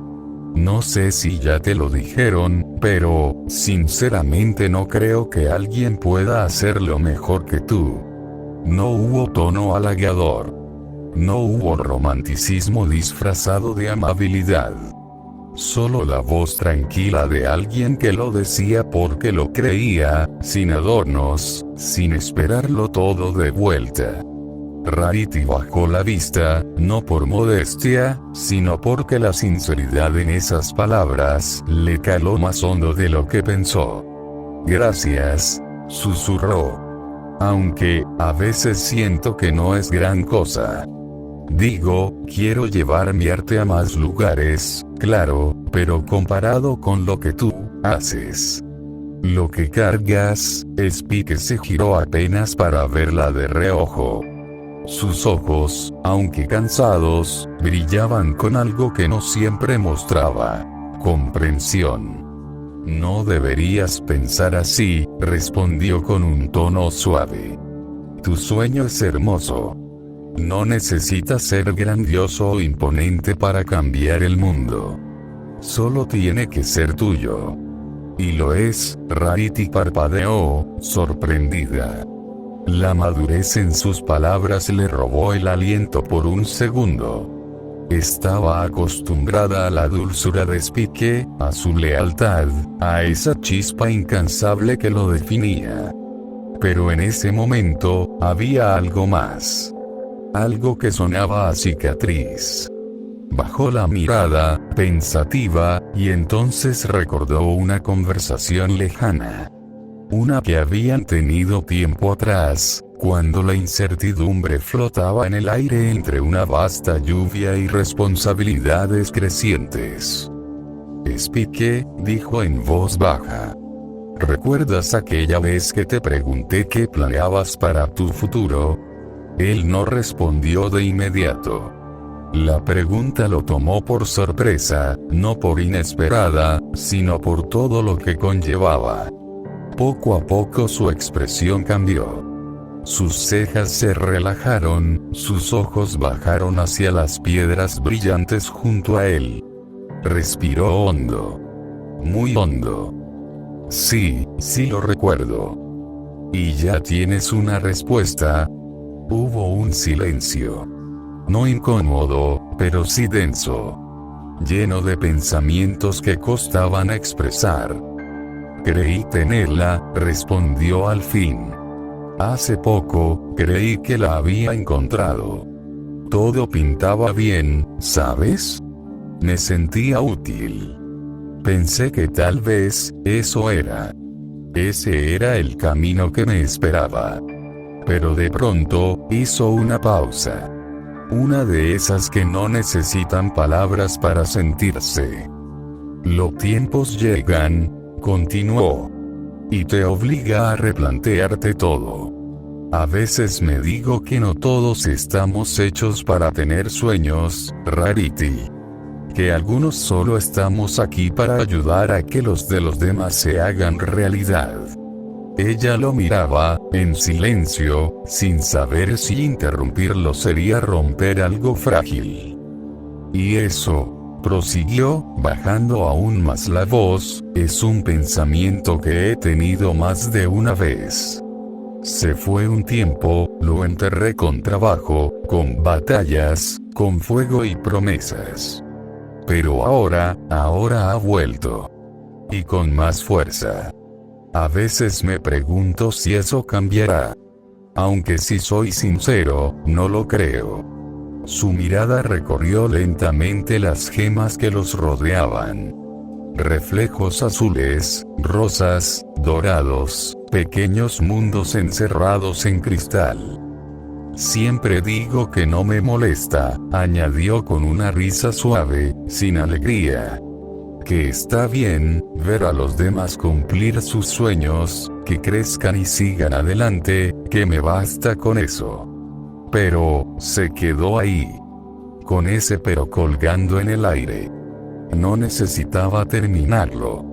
No sé si ya te lo dijeron, pero, sinceramente no creo que alguien pueda hacerlo mejor que tú. No hubo tono halagador. No hubo romanticismo disfrazado de amabilidad. Solo la voz tranquila de alguien que lo decía porque lo creía, sin adornos, sin esperarlo todo de vuelta. Rarity bajó la vista, no por modestia, sino porque la sinceridad en esas palabras le caló más hondo de lo que pensó. Gracias, susurró. Aunque, a veces siento que no es gran cosa. Digo, quiero llevar mi arte a más lugares, claro, pero comparado con lo que tú haces. Lo que cargas, Spike se giró apenas para verla de reojo. Sus ojos, aunque cansados, brillaban con algo que no siempre mostraba: comprensión. No deberías pensar así, respondió con un tono suave. Tu sueño es hermoso. No necesitas ser grandioso o imponente para cambiar el mundo. Solo tiene que ser tuyo. Y lo es. Rarity parpadeó, sorprendida. La madurez en sus palabras le robó el aliento por un segundo. Estaba acostumbrada a la dulzura de Spike, a su lealtad, a esa chispa incansable que lo definía. Pero en ese momento, había algo más. Algo que sonaba a cicatriz. Bajó la mirada, pensativa, y entonces recordó una conversación lejana. Una que habían tenido tiempo atrás, cuando la incertidumbre flotaba en el aire entre una vasta lluvia y responsabilidades crecientes. Spike, dijo en voz baja. ¿Recuerdas aquella vez que te pregunté qué planeabas para tu futuro? Él no respondió de inmediato. La pregunta lo tomó por sorpresa, no por inesperada, sino por todo lo que conllevaba. Poco a poco su expresión cambió. Sus cejas se relajaron, sus ojos bajaron hacia las piedras brillantes junto a él. Respiró hondo. Muy hondo. Sí, sí lo recuerdo. ¿Y ya tienes una respuesta? Hubo un silencio. No incómodo, pero sí denso. Lleno de pensamientos que costaban expresar. Creí tenerla, respondió al fin. Hace poco, creí que la había encontrado. Todo pintaba bien, ¿sabes? Me sentía útil. Pensé que tal vez, ese era el camino que me esperaba. Pero de pronto, hizo una pausa. Una de esas que no necesitan palabras para sentirse. Los tiempos llegan, continuó. Y te obliga a replantearte todo. A veces me digo que no todos estamos hechos para tener sueños, Rarity. Que algunos solo estamos aquí para ayudar a que los de los demás se hagan realidad. Ella lo miraba, en silencio, sin saber si interrumpirlo sería romper algo frágil. Y eso, prosiguió, bajando aún más la voz, es un pensamiento que he tenido más de una vez. Se fue un tiempo, lo enterré con trabajo, con batallas, con fuego y promesas. Pero ahora ha vuelto. Y con más fuerza. A veces me pregunto si eso cambiará. Aunque si soy sincero, no lo creo. Su mirada recorrió lentamente las gemas que los rodeaban. Reflejos azules, rosas, dorados, pequeños mundos encerrados en cristal. Siempre digo que no me molesta, añadió con una risa suave, sin alegría. Que está bien, ver a los demás cumplir sus sueños, que crezcan y sigan adelante, que me basta con eso. Pero, se quedó ahí. Con ese pero colgando en el aire. No necesitaba terminarlo.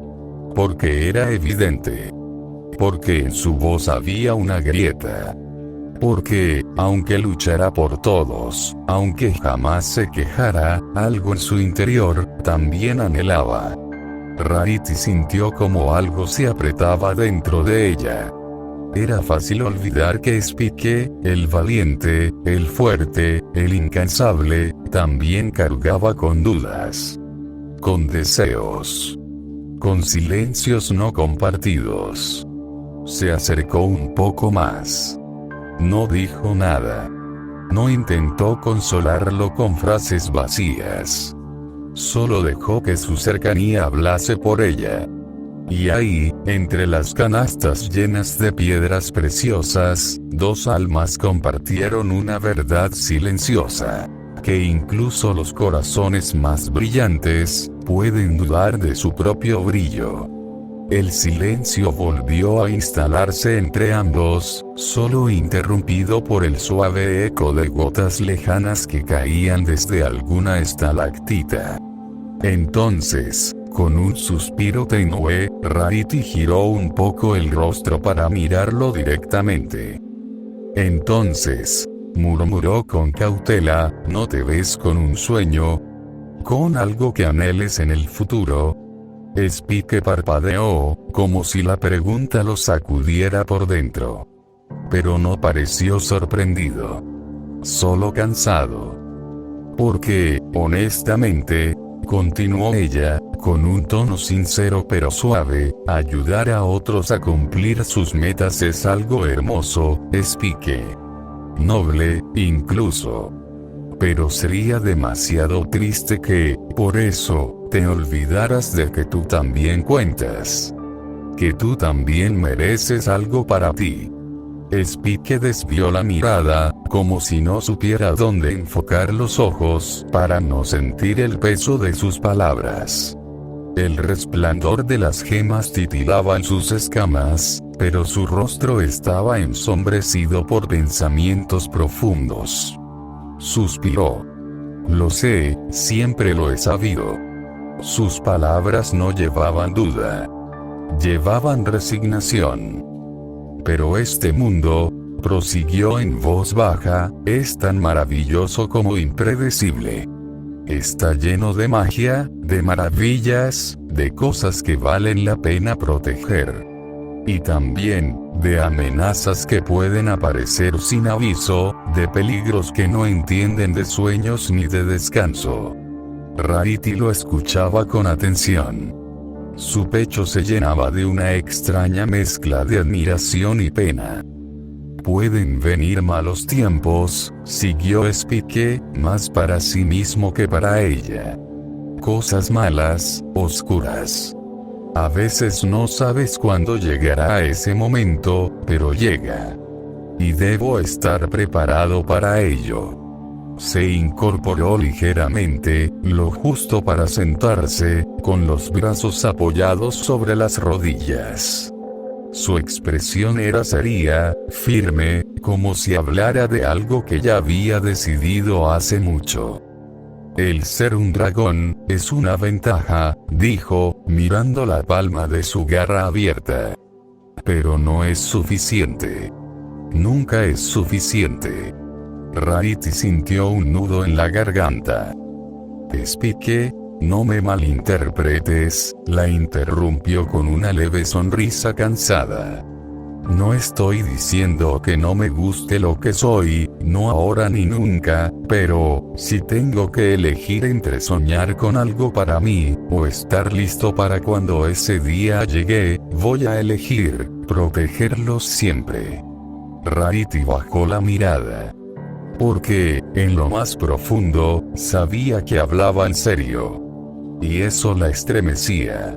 Porque era evidente. Porque en su voz había una grieta. Porque, aunque luchara por todos, aunque jamás se quejara, algo en su interior, también anhelaba. Rarity sintió como algo se apretaba dentro de ella. Era fácil olvidar que Spike, el valiente, el fuerte, el incansable, también cargaba con dudas. Con deseos. Con silencios no compartidos. Se acercó un poco más. No dijo nada. No intentó consolarlo con frases vacías. Solo dejó que su cercanía hablase por ella. Y ahí, entre las canastas llenas de piedras preciosas, dos almas compartieron una verdad silenciosa. Que incluso los corazones más brillantes, pueden dudar de su propio brillo. El silencio volvió a instalarse entre ambos, solo interrumpido por el suave eco de gotas lejanas que caían desde alguna estalactita. Entonces, con un suspiro tenue, Rarity giró un poco el rostro para mirarlo directamente. Entonces, murmuró con cautela, ¿no te ves con un sueño? ¿Con algo que anheles en el futuro? Spike parpadeó, como si la pregunta lo sacudiera por dentro. Pero no pareció sorprendido. Solo cansado. Porque, honestamente, continuó ella, con un tono sincero pero suave, ayudar a otros a cumplir sus metas es algo hermoso, Spike. Noble, incluso. Pero sería demasiado triste que, por eso, te olvidaras de que tú también cuentas. Que tú también mereces algo para ti. Spike desvió la mirada, como si no supiera dónde enfocar los ojos, para no sentir el peso de sus palabras. El resplandor de las gemas titilaba en sus escamas, pero su rostro estaba ensombrecido por pensamientos profundos. Suspiró. Lo sé, siempre lo he sabido. Sus palabras no llevaban duda. Llevaban resignación. Pero este mundo, prosiguió en voz baja, es tan maravilloso como impredecible. Está lleno de magia, de maravillas, de cosas que valen la pena proteger. Y también, de amenazas que pueden aparecer sin aviso, de peligros que no entienden de sueños ni de descanso. Rarity lo escuchaba con atención. Su pecho se llenaba de una extraña mezcla de admiración y pena. Pueden venir malos tiempos, siguió Spike, más para sí mismo que para ella. cosas malas, oscuras. A veces no sabes cuándo llegará ese momento, pero llega. Y debo estar preparado para ello. Se incorporó ligeramente, lo justo para sentarse, con los brazos apoyados sobre las rodillas. Su expresión era seria, firme, como si hablara de algo que ya había decidido hace mucho. El ser un dragón, es una ventaja, dijo, mirando la palma de su garra abierta. Pero no es suficiente. Nunca es suficiente. Rarity sintió un nudo en la garganta. Spike, no me malinterpretes, la interrumpió con una leve sonrisa cansada. No estoy diciendo que no me guste lo que soy, no ahora ni nunca, pero, si tengo que elegir entre soñar con algo para mí, o estar listo para cuando ese día llegue, voy a elegir, protegerlos siempre. Rarity bajó la mirada. Porque, en lo más profundo, sabía que hablaba en serio. Y eso la estremecía.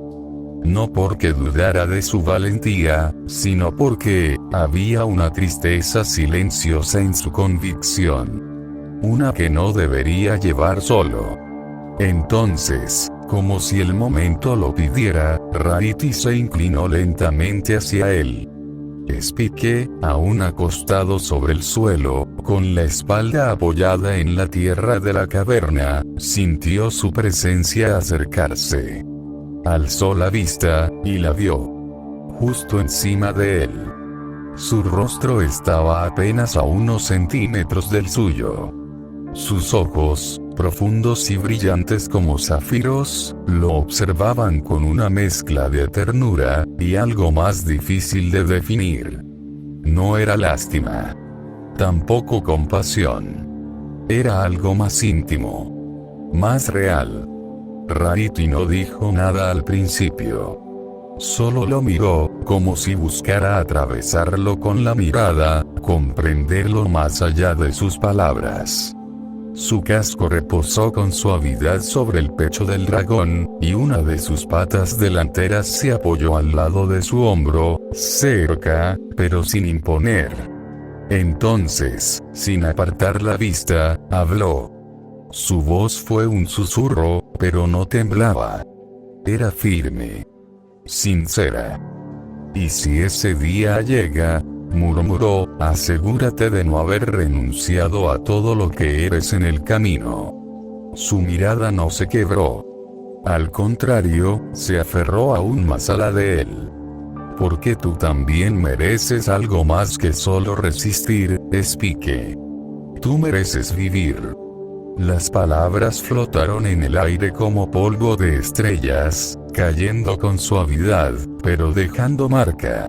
No porque dudara de su valentía, sino porque, había una tristeza silenciosa en su convicción. Una que no debería llevar solo. Entonces, como si el momento lo pidiera, Rarity se inclinó lentamente hacia él. Spike, aún acostado sobre el suelo, con la espalda apoyada en la tierra de la caverna, sintió su presencia acercarse. Alzó la vista, y la vio. Justo encima de él. Su rostro estaba apenas a unos centímetros del suyo. Sus ojos, profundos y brillantes como zafiros, lo observaban con una mezcla de ternura, y algo más difícil de definir. No era lástima. Tampoco compasión. Era algo más íntimo. Más real. Rarity no dijo nada al principio. Solo lo miró, como si buscara atravesarlo con la mirada, comprenderlo más allá de sus palabras. Su casco reposó con suavidad sobre el pecho del dragón, y una de sus patas delanteras se apoyó al lado de su hombro, cerca, pero sin imponer. Entonces, sin apartar la vista, habló. Su voz fue un susurro, pero no temblaba. Era firme. Sincera. Y si ese día llega, murmuró, asegúrate de no haber renunciado a todo lo que eres en el camino. Su mirada no se quebró. Al contrario, se aferró aún más a la de él. Porque tú también mereces algo más que solo resistir, Spike. Tú mereces vivir. Las palabras flotaron en el aire como polvo de estrellas, cayendo con suavidad, pero dejando marca.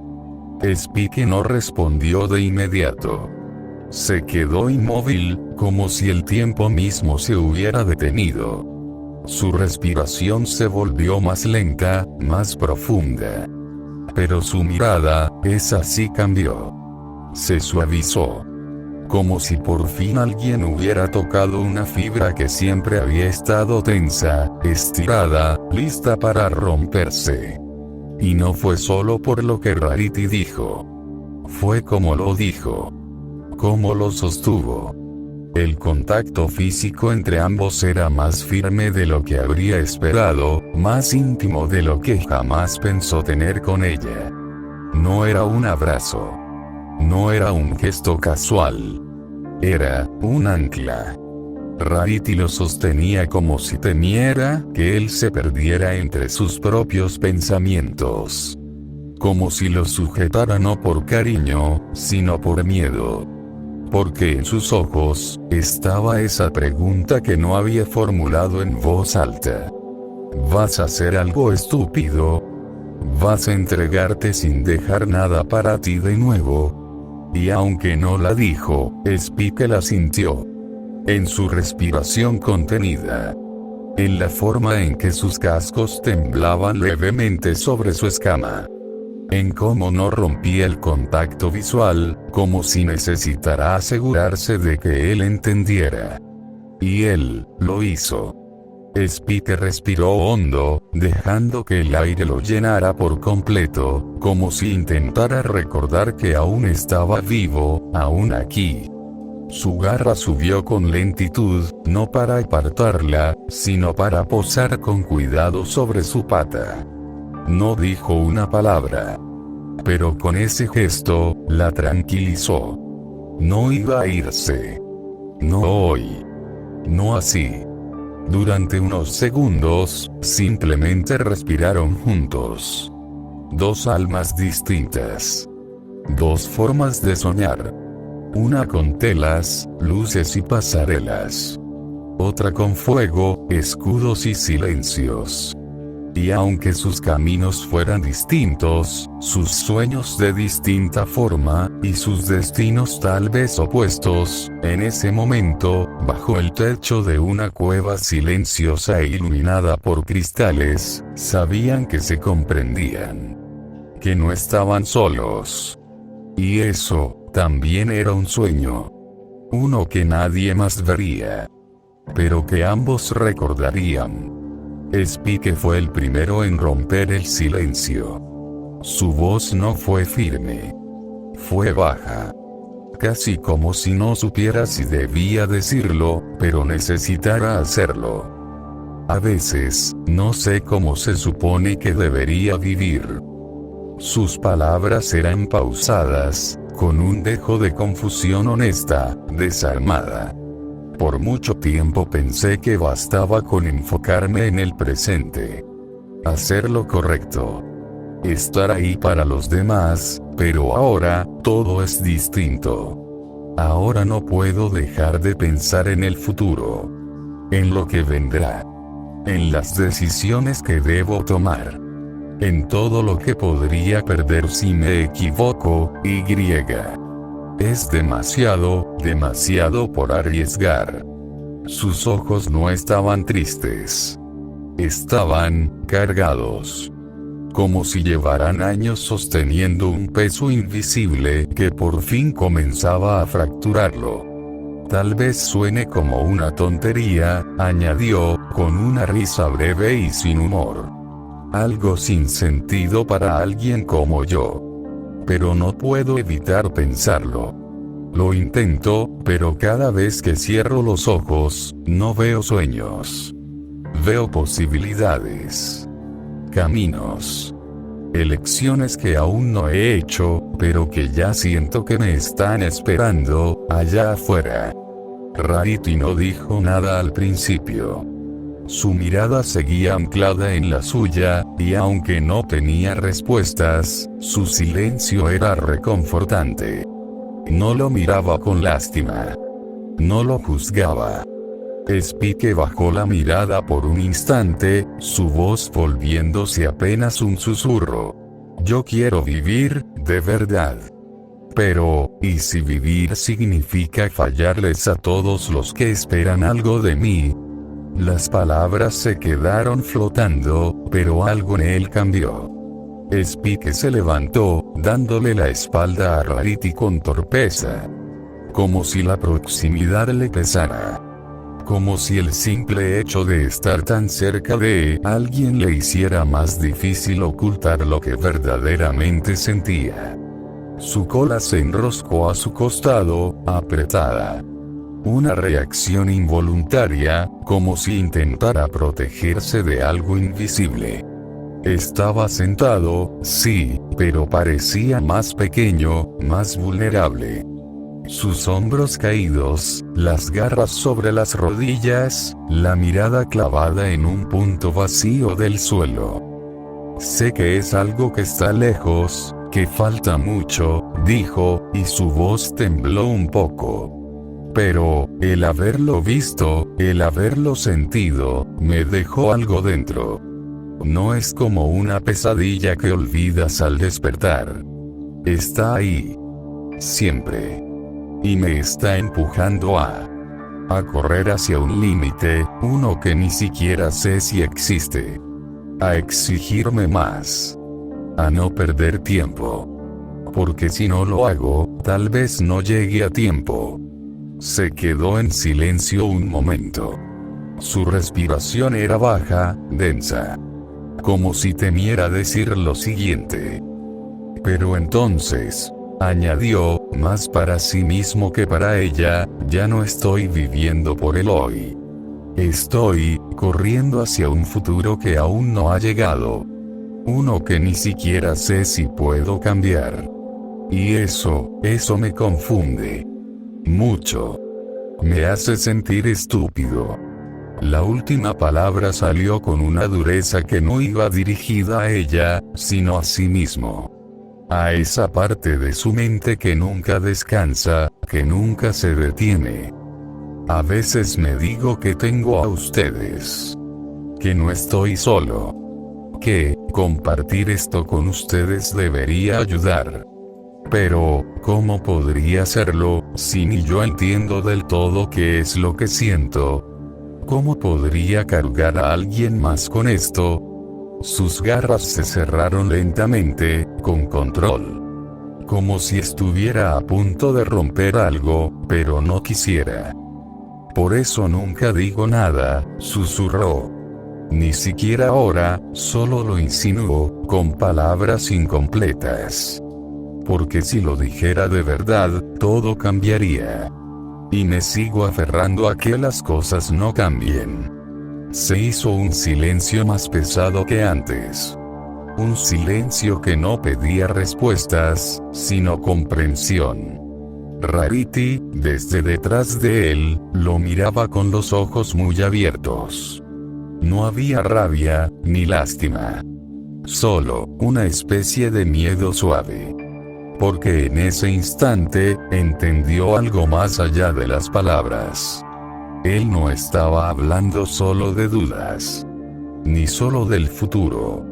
Spike no respondió de inmediato. Se quedó inmóvil, como si el tiempo mismo se hubiera detenido. Su respiración se volvió más lenta, más profunda. Pero su mirada, esa sí cambió. Se suavizó. Como si por fin alguien hubiera tocado una fibra que siempre había estado tensa, estirada, lista para romperse. Y no fue solo por lo que Rarity dijo. Fue como lo dijo. Cómo lo sostuvo. El contacto físico entre ambos era más firme de lo que habría esperado, más íntimo de lo que jamás pensó tener con ella. No era un abrazo. No era un gesto casual. Era un ancla. Rarity lo sostenía como si temiera que él se perdiera entre sus propios pensamientos. Como si lo sujetara no por cariño, sino por miedo. Porque en sus ojos, estaba esa pregunta que no había formulado en voz alta. ¿Vas a hacer algo estúpido? ¿Vas a entregarte sin dejar nada para ti de nuevo? Y aunque no la dijo, Spike la sintió. En su respiración contenida. En la forma en que sus cascos temblaban levemente sobre su escama. En cómo no rompía el contacto visual, como si necesitara asegurarse de que él entendiera. Y él, lo hizo. Spike respiró hondo, dejando que el aire lo llenara por completo, como si intentara recordar que aún estaba vivo, aún aquí. Su garra subió con lentitud, no para apartarla, sino para posar con cuidado sobre su pata. No dijo una palabra. Pero con ese gesto, la tranquilizó. No iba a irse. No hoy. No así. Durante unos segundos, simplemente respiraron juntos. Dos almas distintas. Dos formas de soñar. Una con telas, luces y pasarelas. Otra con fuego, escudos y silencios. Y aunque sus caminos fueran distintos, sus sueños de distinta forma, y sus destinos tal vez opuestos, en ese momento, bajo el techo de una cueva silenciosa e iluminada por cristales, sabían que se comprendían. Que no estaban solos. Y eso, también era un sueño. Uno que nadie más vería. Pero que ambos recordarían. Spike fue el primero en romper el silencio. Su voz no fue firme. Fue baja. Casi como si no supiera si debía decirlo, pero necesitara hacerlo. A veces, no sé cómo se supone que debería vivir. Sus palabras eran pausadas, con un dejo de confusión honesta, desarmada. Por mucho tiempo pensé que bastaba con enfocarme en el presente. Hacer lo correcto. Estar ahí para los demás, pero ahora, todo es distinto. Ahora no puedo dejar de pensar en el futuro. En lo que vendrá. En las decisiones que debo tomar. En todo lo que podría perder si me equivoco, y. Es demasiado, demasiado por arriesgar. Sus ojos no estaban tristes. Estaban cargados. Como si llevaran años sosteniendo un peso invisible que por fin comenzaba a fracturarlo. Tal vez suene como una tontería, añadió, con una risa breve y sin humor. Algo sin sentido para alguien como yo. Pero no puedo evitar pensarlo. Lo intento, pero cada vez que cierro los ojos, no veo sueños. Veo posibilidades. Caminos. Elecciones que aún no he hecho, pero que ya siento que me están esperando, allá afuera. Rarity no dijo nada al principio. Su mirada seguía anclada en la suya, y aunque no tenía respuestas, su silencio era reconfortante. No lo miraba con lástima. No lo juzgaba. Spike bajó la mirada por un instante, su voz volviéndose apenas un susurro. Yo quiero vivir, de verdad. Pero, ¿y si vivir significa fallarles a todos los que esperan algo de mí? Las palabras se quedaron flotando, pero algo en él cambió. Spike se levantó, dándole la espalda a Rarity con torpeza. Como si la proximidad le pesara. Como si el simple hecho de estar tan cerca de alguien le hiciera más difícil ocultar lo que verdaderamente sentía. Su cola se enroscó a su costado, apretada. Una reacción involuntaria, como si intentara protegerse de algo invisible. Estaba sentado, sí, pero parecía más pequeño, más vulnerable. Sus hombros caídos, las garras sobre las rodillas, la mirada clavada en un punto vacío del suelo. Sé que es algo que está lejos, que falta mucho, dijo, y su voz tembló un poco. Pero, el haberlo visto, el haberlo sentido, me dejó algo dentro. No es como una pesadilla que olvidas al despertar. Está ahí. Siempre. Y me está empujando a correr hacia un límite, uno que ni siquiera sé si existe. A exigirme más. A no perder tiempo. Porque si no lo hago, tal vez no llegue a tiempo. Se quedó en silencio un momento. Su respiración era baja, densa. Como si temiera decir lo siguiente. Pero entonces, añadió, más para sí mismo que para ella, ya no estoy viviendo por el hoy. Estoy corriendo hacia un futuro que aún no ha llegado. Uno que ni siquiera sé si puedo cambiar. Y eso me confunde. Mucho. Me hace sentir estúpido. La última palabra salió con una dureza que no iba dirigida a ella, sino a sí mismo. A esa parte de su mente que nunca descansa, que nunca se detiene. A veces me digo que tengo a ustedes. Que no estoy solo. Que compartir esto con ustedes debería ayudar. Pero, ¿cómo podría hacerlo, si ni yo entiendo del todo qué es lo que siento? ¿Cómo podría cargar a alguien más con esto? Sus garras se cerraron lentamente, con control. Como si estuviera a punto de romper algo, pero no quisiera. Por eso nunca digo nada, susurró. Ni siquiera ahora, solo lo insinuó, con palabras incompletas. Porque si lo dijera de verdad, todo cambiaría. Y me sigo aferrando a que las cosas no cambien. Se hizo un silencio más pesado que antes. Un silencio que no pedía respuestas, sino comprensión. Rarity, desde detrás de él, lo miraba con los ojos muy abiertos. No había rabia, ni lástima. Solo, una especie de miedo suave. Porque en ese instante, entendió algo más allá de las palabras. Él no estaba hablando solo de dudas. Ni solo del futuro.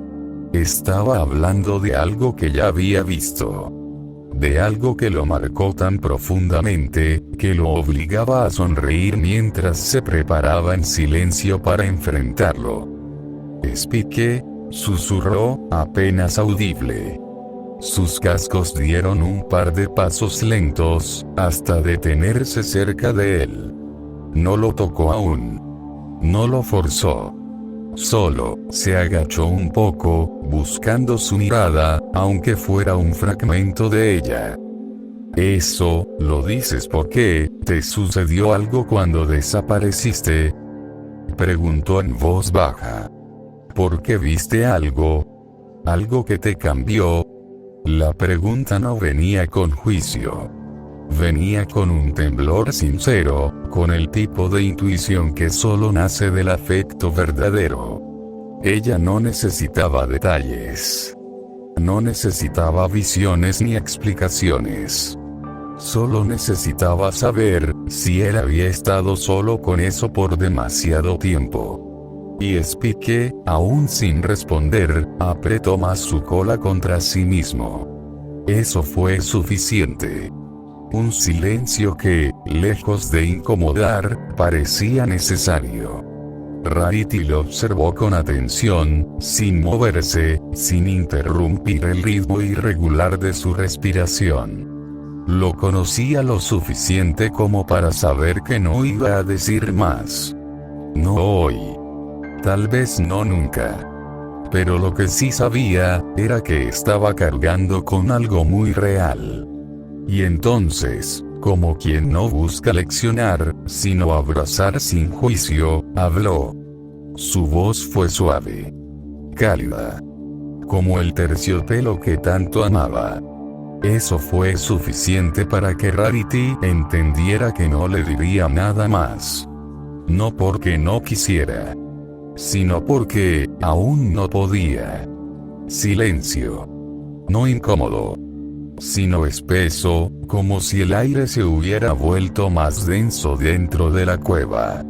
Estaba hablando de algo que ya había visto. De algo que lo marcó tan profundamente, que lo obligaba a sonreír mientras se preparaba en silencio para enfrentarlo. «Spike», susurró, apenas audible. Sus cascos dieron un par de pasos lentos, hasta detenerse cerca de él. No lo tocó aún. No lo forzó. Solo, se agachó un poco, buscando su mirada, aunque fuera un fragmento de ella. «¿Eso, lo dices porque, te sucedió algo cuando desapareciste?», preguntó en voz baja. «¿Por qué viste algo? ¿Algo que te cambió?». La pregunta no venía con juicio. Venía con un temblor sincero, con el tipo de intuición que solo nace del afecto verdadero. Ella no necesitaba detalles. No necesitaba visiones ni explicaciones. Solo necesitaba saber si él había estado solo con eso por demasiado tiempo. Y Spike, aún sin responder, apretó más su cola contra sí mismo. Eso fue suficiente. Un silencio que, lejos de incomodar, parecía necesario. Rarity lo observó con atención, sin moverse, sin interrumpir el ritmo irregular de su respiración. Lo conocía lo suficiente como para saber que no iba a decir más. No hoy. Tal vez no nunca. Pero lo que sí sabía, era que estaba cargando con algo muy real. Y entonces, como quien no busca leccionar, sino abrazar sin juicio, habló. Su voz fue suave. Cálida. Como el terciopelo que tanto amaba. Eso fue suficiente para que Rarity entendiera que no le diría nada más. No porque no quisiera. Sino porque, aún no podía. Silencio. No incómodo. Sino espeso, como si el aire se hubiera vuelto más denso dentro de la cueva.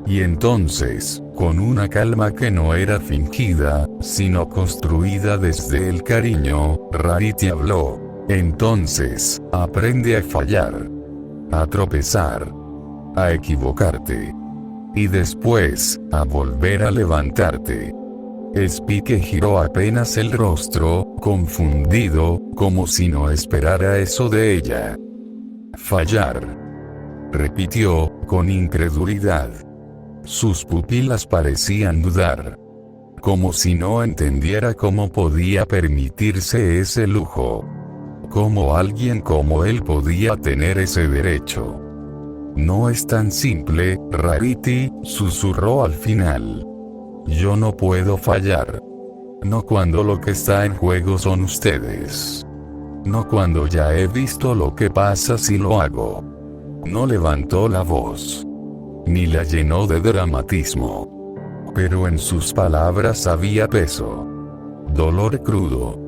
Y entonces, con una calma que no era fingida, sino construida desde el cariño, Rarity habló. Entonces, aprende a fallar. A tropezar. A equivocarte. Y después, a volver a levantarte. Spike giró apenas el rostro, confundido, como si no esperara eso de ella. Fallar. Repitió, con incredulidad. Sus pupilas parecían dudar. Como si no entendiera cómo podía permitirse ese lujo. Cómo alguien como él podía tener ese derecho. No es tan simple, Rarity, susurró al final. Yo no puedo fallar. No cuando lo que está en juego son ustedes. No cuando ya he visto lo que pasa si lo hago. No levantó la voz. Ni la llenó de dramatismo. Pero en sus palabras había peso. Dolor crudo.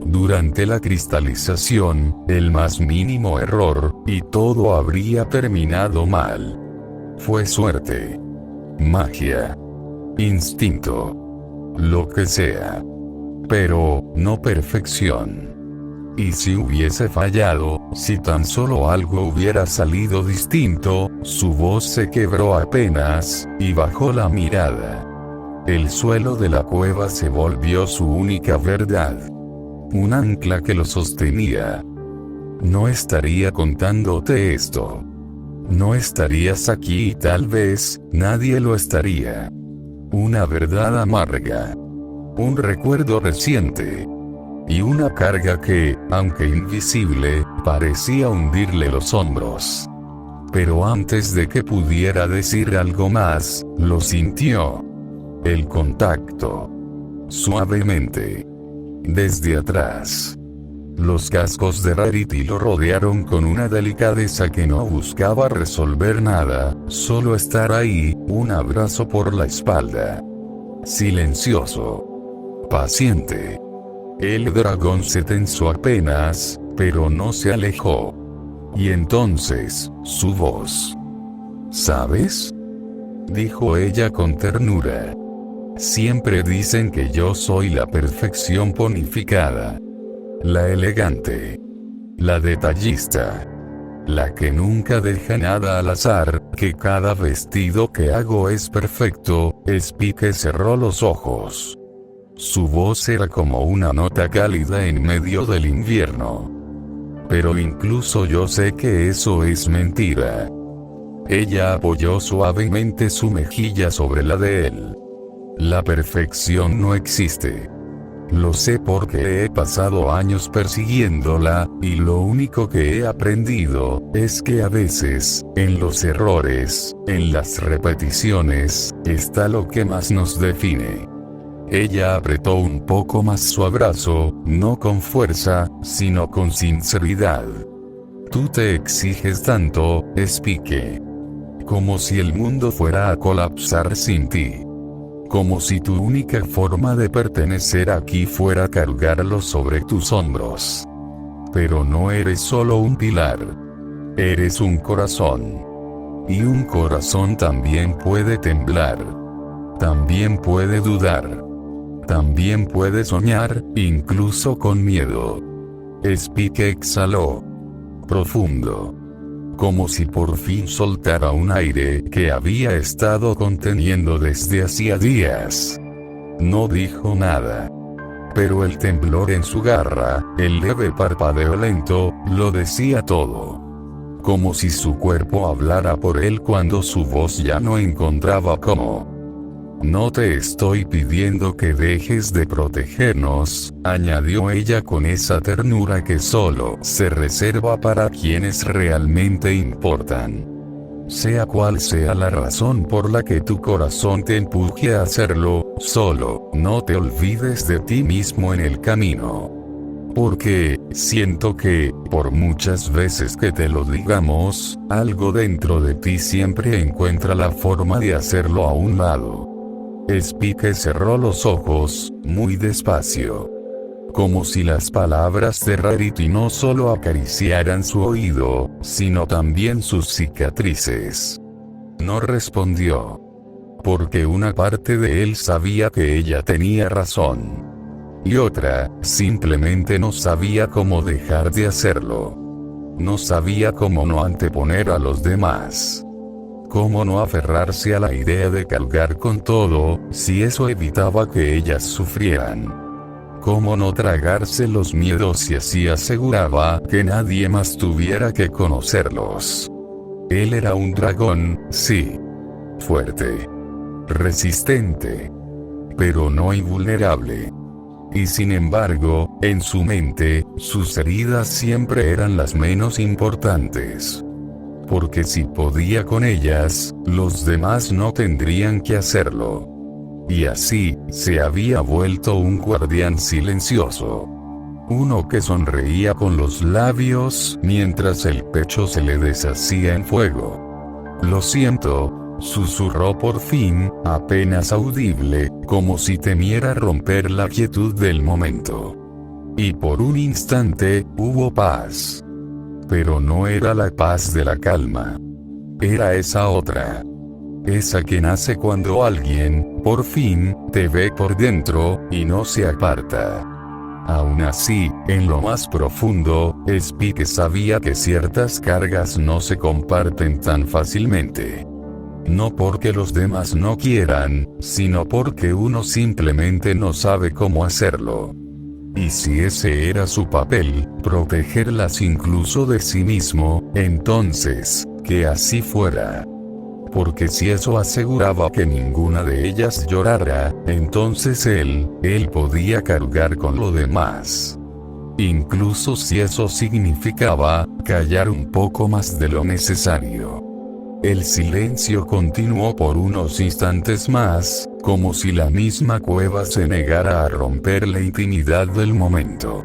Durante la cristalización, el más mínimo error, y todo habría terminado mal. Fue suerte. Magia. Instinto. Lo que sea. Pero, no perfección. Y si hubiese fallado, si tan solo algo hubiera salido distinto, su voz se quebró apenas, y bajó la mirada. El suelo de la cueva se volvió su única verdad. Un ancla que lo sostenía. No estaría contándote esto. No estarías aquí y tal vez, nadie lo estaría. Una verdad amarga. Un recuerdo reciente. Y una carga que, aunque invisible, parecía hundirle los hombros. Pero antes de que pudiera decir algo más, lo sintió. El contacto. Suavemente. Desde atrás. Los cascos de Rarity lo rodearon con una delicadeza que no buscaba resolver nada, solo estar ahí, un abrazo por la espalda. Silencioso. Paciente. El dragón se tensó apenas, pero no se alejó. Y entonces, su voz. ¿Sabes? Dijo ella con ternura. Siempre dicen que yo soy la perfección ponificada. La elegante. La detallista. La que nunca deja nada al azar, que cada vestido que hago es perfecto. Spike cerró los ojos. Su voz era como una nota cálida en medio del invierno. Pero incluso yo sé que eso es mentira. Ella apoyó suavemente su mejilla sobre la de él. La perfección no existe. Lo sé porque he pasado años persiguiéndola, y lo único que he aprendido, es que a veces, en los errores, en las repeticiones, está lo que más nos define. Ella apretó un poco más su abrazo, no con fuerza, sino con sinceridad. Tú te exiges tanto, Spike. Como si el mundo fuera a colapsar sin ti. Como si tu única forma de pertenecer aquí fuera cargarlo sobre tus hombros. Pero no eres solo un pilar. Eres un corazón. Y un corazón también puede temblar. También puede dudar. También puede soñar, incluso con miedo. Spike exhaló. Profundo. Como si por fin soltara un aire que había estado conteniendo desde hacía días. No dijo nada. Pero el temblor en su garra, el leve parpadeo lento, lo decía todo. Como si su cuerpo hablara por él cuando su voz ya no encontraba cómo. No te estoy pidiendo que dejes de protegernos, añadió ella con esa ternura que solo se reserva para quienes realmente importan. Sea cual sea la razón por la que tu corazón te empuje a hacerlo, solo no te olvides de ti mismo en el camino. Porque, siento que, por muchas veces que te lo digamos, algo dentro de ti siempre encuentra la forma de hacerlo a un lado. Spike cerró los ojos, muy despacio. Como si las palabras de Rarity no solo acariciaran su oído, sino también sus cicatrices. No respondió. Porque una parte de él sabía que ella tenía razón. Y otra, simplemente no sabía cómo dejar de hacerlo. No sabía cómo no anteponer a los demás. Cómo no aferrarse a la idea de cargar con todo, si eso evitaba que ellas sufrieran. Cómo no tragarse los miedos si así aseguraba que nadie más tuviera que conocerlos. Él era un dragón, sí. Fuerte. resistente, pero no invulnerable. Y sin embargo, en su mente, sus heridas siempre eran las menos importantes. Porque si podía con ellas, los demás no tendrían que hacerlo. Y así, se había vuelto un guardián silencioso. Uno que sonreía con los labios mientras el pecho se le deshacía en fuego. «Lo siento», susurró por fin, apenas audible, como si temiera romper la quietud del momento. Y por un instante, hubo paz. Pero no era la paz de la calma. Era esa otra. Esa que nace cuando alguien, por fin, te ve por dentro, y no se aparta. Aún así, en lo más profundo, Spike sabía que ciertas cargas no se comparten tan fácilmente. No porque los demás no quieran, sino porque uno simplemente no sabe cómo hacerlo. Y si ese era su papel, protegerlas incluso de sí mismo, entonces, que así fuera. Porque si eso aseguraba que ninguna de ellas llorara, entonces él podía cargar con lo demás. Incluso si eso significaba callar un poco más de lo necesario. El silencio continuó por unos instantes más, como si la misma cueva se negara a romper la intimidad del momento.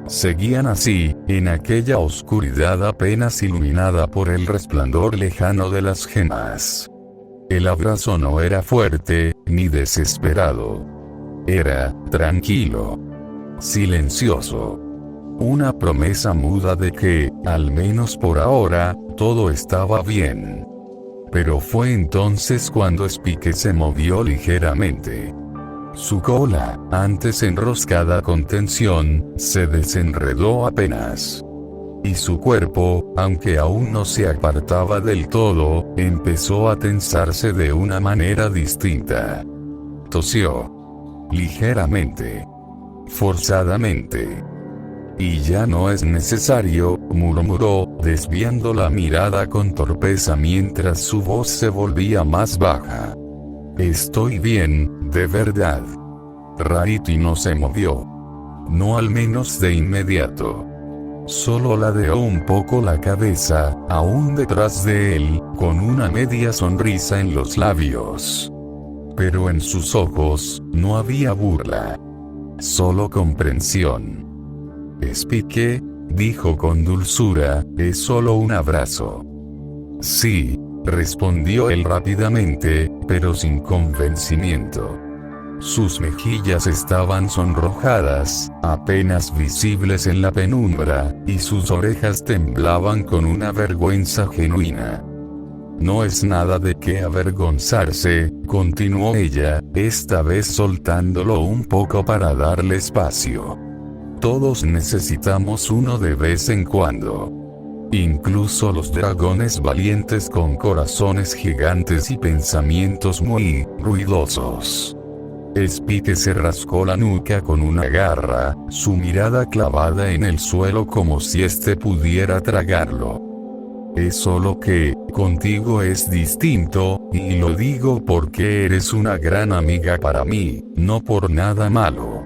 Seguían así, en aquella oscuridad apenas iluminada por el resplandor lejano de las gemas. El abrazo no era fuerte, ni desesperado. Era tranquilo, silencioso. Una promesa muda de que, al menos por ahora, todo estaba bien. Pero fue entonces cuando Spike se movió ligeramente. Su cola, antes enroscada con tensión, se desenredó apenas. Y su cuerpo, aunque aún no se apartaba del todo, empezó a tensarse de una manera distinta. Tosió. Ligeramente. Forzadamente. «Y ya no es necesario», murmuró, desviando la mirada con torpeza mientras su voz se volvía más baja. «Estoy bien, de verdad». Rarity no se movió. No al menos de inmediato. Solo ladeó un poco la cabeza, aún detrás de él, con una media sonrisa en los labios. Pero en sus ojos, no había burla. Solo comprensión. «Spike», dijo con dulzura, «es solo un abrazo». «Sí», respondió él rápidamente, pero sin convencimiento. Sus mejillas estaban sonrojadas, apenas visibles en la penumbra, y sus orejas temblaban con una vergüenza genuina. «No es nada de qué avergonzarse», continuó ella, esta vez soltándolo un poco para darle espacio. «Todos necesitamos uno de vez en cuando. Incluso los dragones valientes con corazones gigantes y pensamientos muy ruidosos». Spike se rascó la nuca con una garra, su mirada clavada en el suelo como si éste pudiera tragarlo. «Es solo que, contigo es distinto, y lo digo porque eres una gran amiga para mí, no por nada malo»,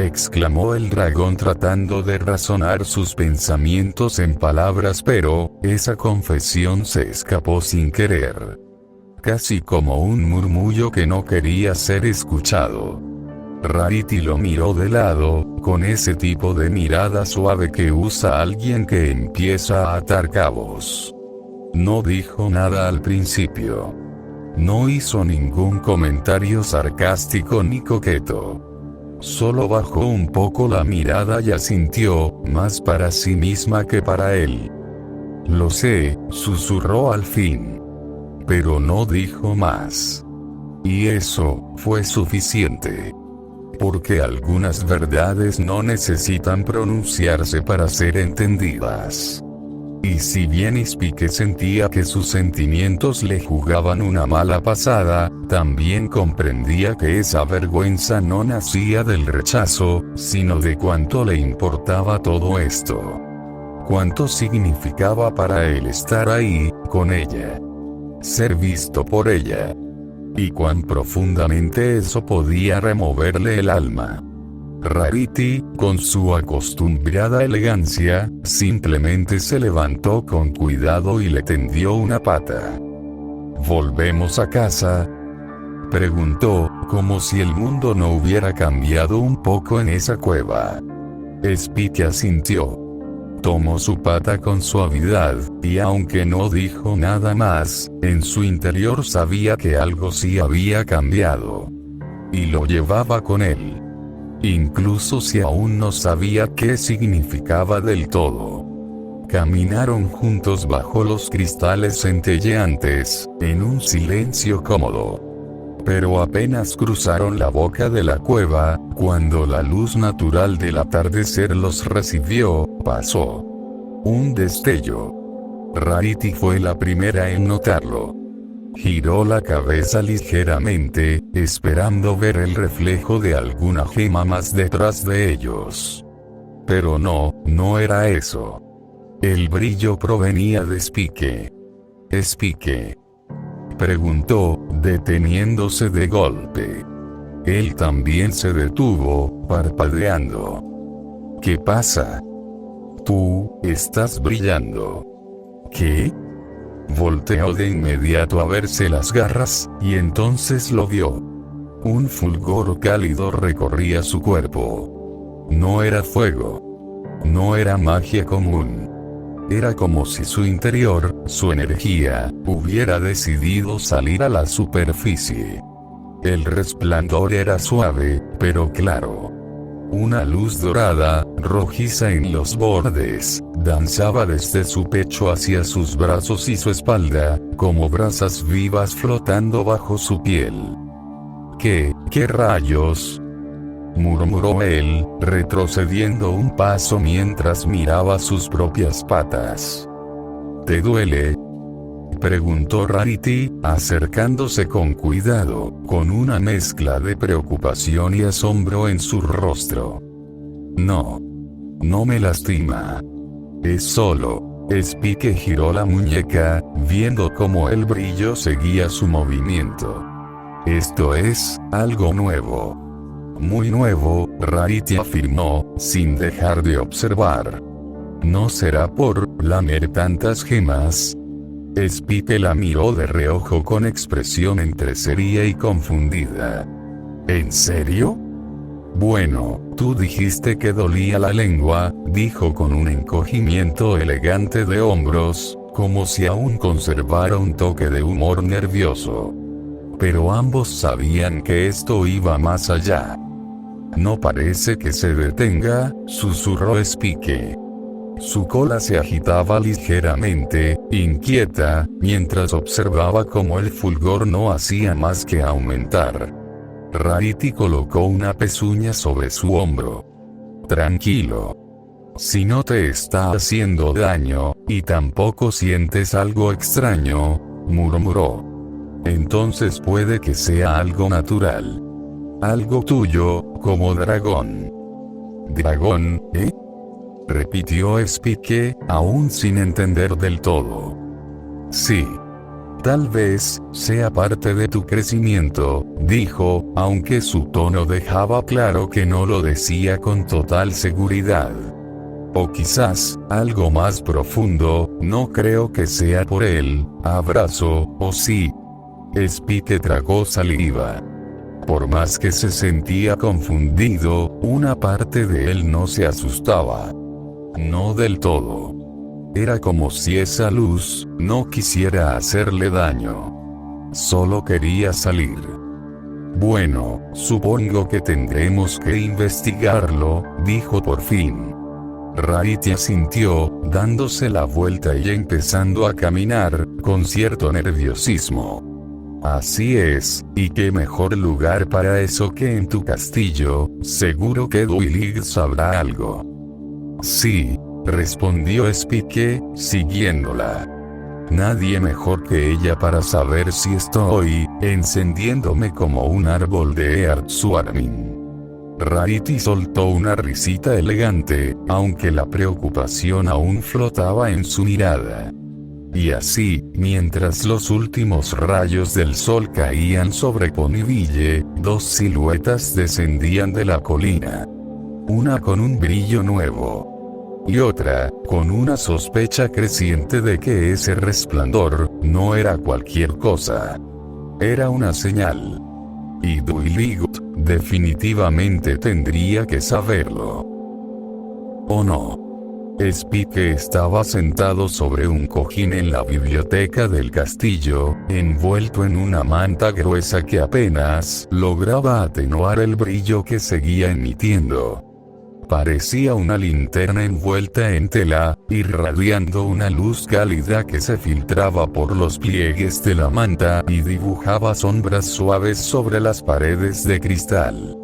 exclamó el dragón tratando de razonar sus pensamientos en palabras, pero esa confesión se escapó sin querer. Casi como un murmullo que no quería ser escuchado. Rarity lo miró de lado, con ese tipo de mirada suave que usa alguien que empieza a atar cabos. No dijo nada al principio. No hizo ningún comentario sarcástico ni coqueto. Solo bajó un poco la mirada y asintió, más para sí misma que para él. «Lo sé», susurró al fin. Pero no dijo más. Y eso fue suficiente. Porque algunas verdades no necesitan pronunciarse para ser entendidas. Y si bien Spike sentía que sus sentimientos le jugaban una mala pasada, también comprendía que esa vergüenza no nacía del rechazo, sino de cuánto le importaba todo esto. Cuánto significaba para él estar ahí, con ella. Ser visto por ella. y cuán profundamente eso podía removerle el alma. Rarity, con su acostumbrada elegancia, simplemente se levantó con cuidado y le tendió una pata. ¿Volvemos a casa?, preguntó, como si el mundo no hubiera cambiado un poco en esa cueva. Spike asintió. Tomó su pata con suavidad, y aunque no dijo nada más, en su interior sabía que algo sí había cambiado. Y lo llevaba con él. Incluso si aún no sabía qué significaba del todo. Caminaron juntos bajo los cristales centelleantes, en un silencio cómodo. Pero apenas cruzaron la boca de la cueva, cuando la luz natural del atardecer los recibió, pasó. Un destello. Rarity fue la primera en notarlo. Giró la cabeza ligeramente, esperando ver el reflejo de alguna gema más detrás de ellos. Pero no era eso. El brillo provenía de Spike. «¿Spike?», preguntó, deteniéndose de golpe. Él también se detuvo, parpadeando. «¿Qué pasa? Tú estás brillando». «¿Qué?». Volteó de inmediato a verse las garras, y entonces lo vio. Un fulgor cálido recorría su cuerpo. No era fuego. No era magia común. Era como si su interior, su energía, hubiera decidido salir a la superficie. El resplandor era suave, pero claro. Una luz dorada, rojiza en los bordes, danzaba desde su pecho hacia sus brazos y su espalda, como brasas vivas flotando bajo su piel. ¿Qué rayos?», murmuró él, retrocediendo un paso mientras miraba sus propias patas. «¿Te duele?», preguntó Rarity, acercándose con cuidado, con una mezcla de preocupación y asombro en su rostro. No me lastima. Es solo». Spike giró la muñeca, viendo cómo el brillo seguía su movimiento. «Esto es algo nuevo». «Muy nuevo», Rarity afirmó, sin dejar de observar. «¿No será por lamer tantas gemas?». Spike la miró de reojo con expresión entre seria y confundida. «¿En serio?». «Bueno, tú dijiste que dolía la lengua», dijo con un encogimiento elegante de hombros, como si aún conservara un toque de humor nervioso. Pero ambos sabían que esto iba más allá. «No parece que se detenga», susurró Spike. Su cola se agitaba ligeramente, inquieta, mientras observaba cómo el fulgor no hacía más que aumentar. Rarity colocó una pezuña sobre su hombro. «Tranquilo. Si no te está haciendo daño, y tampoco sientes algo extraño», murmuró. «Entonces puede que sea algo natural. Algo tuyo, como dragón». «¿Dragón, eh?», repitió Spike, aún sin entender del todo. «Sí. Tal vez sea parte de tu crecimiento», dijo, aunque su tono dejaba claro que no lo decía con total seguridad. «O quizás, algo más profundo, no creo que sea por el abrazo, ¿o sí?». Spike tragó saliva. Por más que se sentía confundido, una parte de él no se asustaba. No del todo. Era como si esa luz no quisiera hacerle daño. Solo quería salir. «Bueno, supongo que tendremos que investigarlo», dijo por fin. Rarity asintió, dándose la vuelta y empezando a caminar, con cierto nerviosismo. «Así es, y qué mejor lugar para eso que en tu castillo, seguro que Duilig sabrá algo». «Sí», respondió Spike, siguiéndola. «Nadie mejor que ella para saber si estoy encendiéndome como un árbol de Earthswarming». Rarity soltó una risita elegante, aunque la preocupación aún flotaba en su mirada. Y así, mientras los últimos rayos del sol caían sobre Ponyville, dos siluetas descendían de la colina. Una con un brillo nuevo. Y otra, con una sospecha creciente de que ese resplandor, no era cualquier cosa. Era una señal. Y Dwight definitivamente tendría que saberlo. ¿O no? Spike estaba sentado sobre un cojín en la biblioteca del castillo, envuelto en una manta gruesa que apenas lograba atenuar el brillo que seguía emitiendo. Parecía una linterna envuelta en tela, irradiando una luz cálida que se filtraba por los pliegues de la manta y dibujaba sombras suaves sobre las paredes de cristal.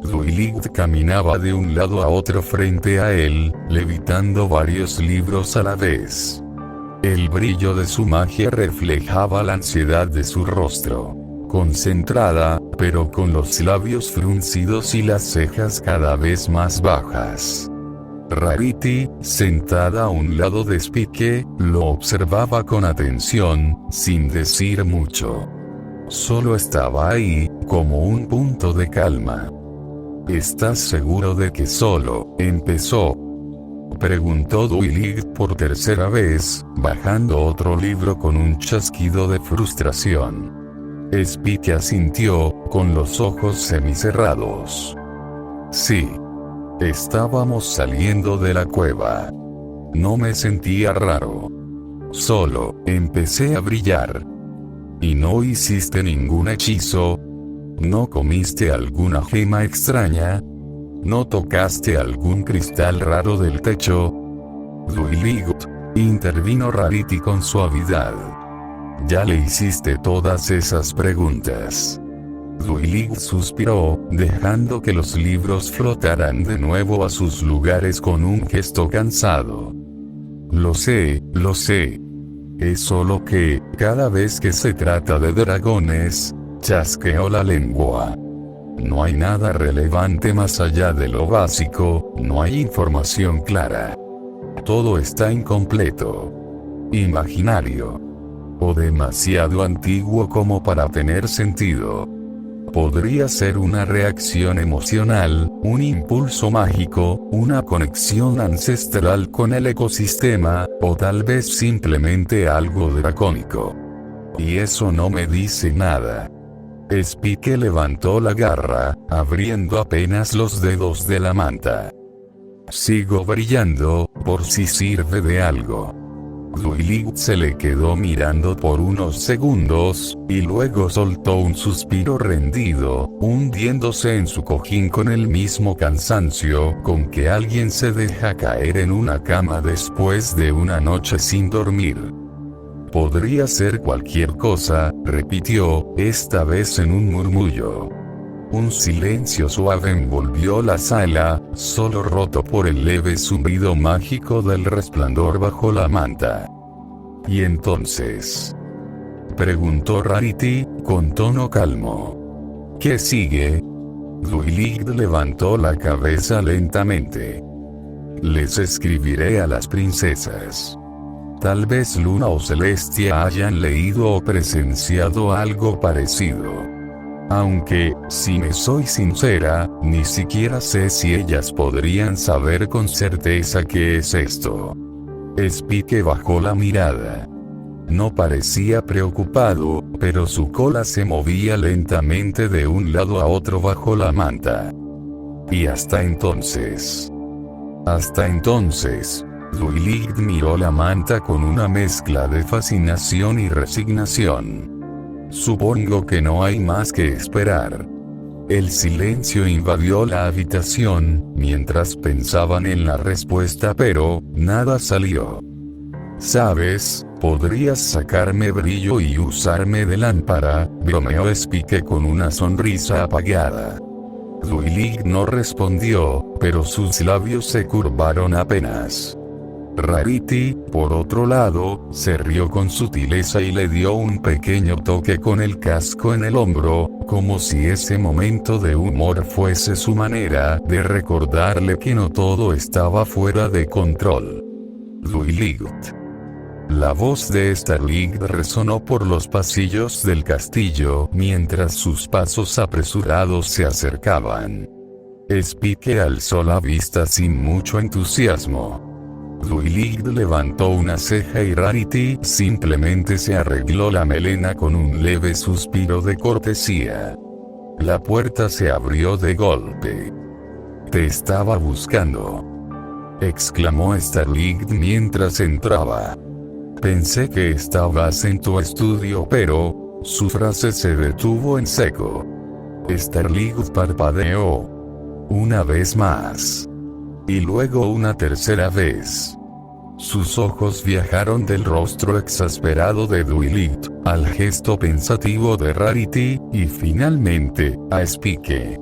Dwight caminaba de un lado a otro frente a él, levitando varios libros a la vez. El brillo de su magia reflejaba la ansiedad de su rostro. Concentrada, pero con los labios fruncidos y las cejas cada vez más bajas. Rarity, sentada a un lado de Spike, lo observaba con atención, sin decir mucho. Solo estaba ahí, como un punto de calma. ¿Estás seguro de que solo empezó? Preguntó Dwight por tercera vez, bajando otro libro con un chasquido de frustración. Spike asintió, con los ojos semicerrados. Sí. Estábamos saliendo de la cueva. No me sentía raro. Solo empecé a brillar. ¿Y no hiciste ningún hechizo? ¿No comiste alguna gema extraña? ¿No tocaste algún cristal raro del techo? Dwight, intervino Rarity con suavidad. Ya le hiciste todas esas preguntas. Dwight suspiró, dejando que los libros flotaran de nuevo a sus lugares con un gesto cansado. Lo sé. Es solo que, cada vez que se trata de dragones, chasqueó la lengua. No hay nada relevante más allá de lo básico, no hay información clara. Todo está incompleto. Imaginario. O demasiado antiguo como para tener sentido. Podría ser una reacción emocional, un impulso mágico, una conexión ancestral con el ecosistema, o tal vez simplemente algo dracónico. Y eso no me dice nada. Spike levantó la garra, abriendo apenas los dedos de la manta. Sigo brillando, por si sirve de algo. Dwight se le quedó mirando por unos segundos, y luego soltó un suspiro rendido, hundiéndose en su cojín con el mismo cansancio con que alguien se deja caer en una cama después de una noche sin dormir. Podría ser cualquier cosa, repitió, esta vez en un murmullo. Un silencio suave envolvió la sala, solo roto por el leve zumbido mágico del resplandor bajo la manta. ¿Y entonces? Preguntó Rarity, con tono calmo. ¿Qué sigue? Dwight levantó la cabeza lentamente. Les escribiré a las princesas. Tal vez Luna o Celestia hayan leído o presenciado algo parecido. Aunque, si me soy sincera, ni siquiera sé si ellas podrían saber con certeza qué es esto. Spike bajó la mirada. No parecía preocupado, pero su cola se movía lentamente de un lado a otro bajo la manta. Y hasta entonces, Dwight miró la manta con una mezcla de fascinación y resignación. Supongo que no hay más que esperar. El silencio invadió la habitación, mientras pensaban en la respuesta, pero nada salió. ¿Sabes? Podrías sacarme brillo y usarme de lámpara, bromeó Spike con una sonrisa apagada. Dwight no respondió, pero sus labios se curvaron apenas. Rarity, por otro lado, se rió con sutileza y le dio un pequeño toque con el casco en el hombro, como si ese momento de humor fuese su manera de recordarle que no todo estaba fuera de control. Dwight. La voz de Starling resonó por los pasillos del castillo mientras sus pasos apresurados se acercaban. Spike alzó la vista sin mucho entusiasmo. Duilig levantó una ceja y Rarity simplemente se arregló la melena con un leve suspiro de cortesía. La puerta se abrió de golpe. «Te estaba buscando», exclamó Starling mientras entraba. «Pensé que estabas en tu estudio, pero...» Su frase se detuvo en seco. Starling parpadeó. Una vez más. Y luego una tercera vez. Sus ojos viajaron del rostro exasperado de Duilig al gesto pensativo de Rarity, y finalmente, a Spike.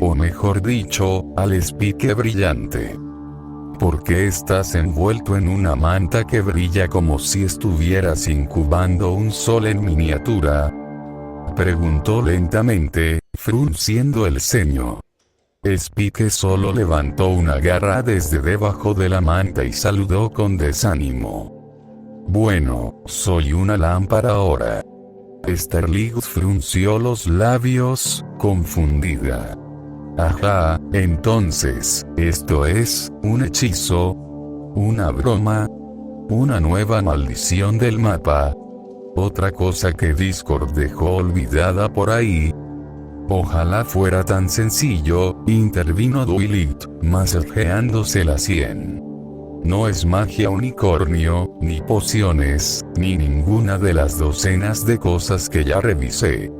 O mejor dicho, al Spike brillante. ¿Por qué estás envuelto en una manta que brilla como si estuvieras incubando un sol en miniatura?, preguntó lentamente, frunciendo el ceño. Spike solo levantó una garra desde debajo de la manta y saludó con desánimo. «Bueno, soy una lámpara ahora». Starling frunció los labios, confundida. «Ajá, entonces, ¿esto es un hechizo? ¿Una broma? ¿Una nueva maldición del mapa? ¿Otra cosa que Discord dejó olvidada por ahí?» «Ojalá fuera tan sencillo», intervino Duilig, masajeándose la sien. «No es magia unicornio, ni pociones, ni ninguna de las docenas de cosas que ya revisé.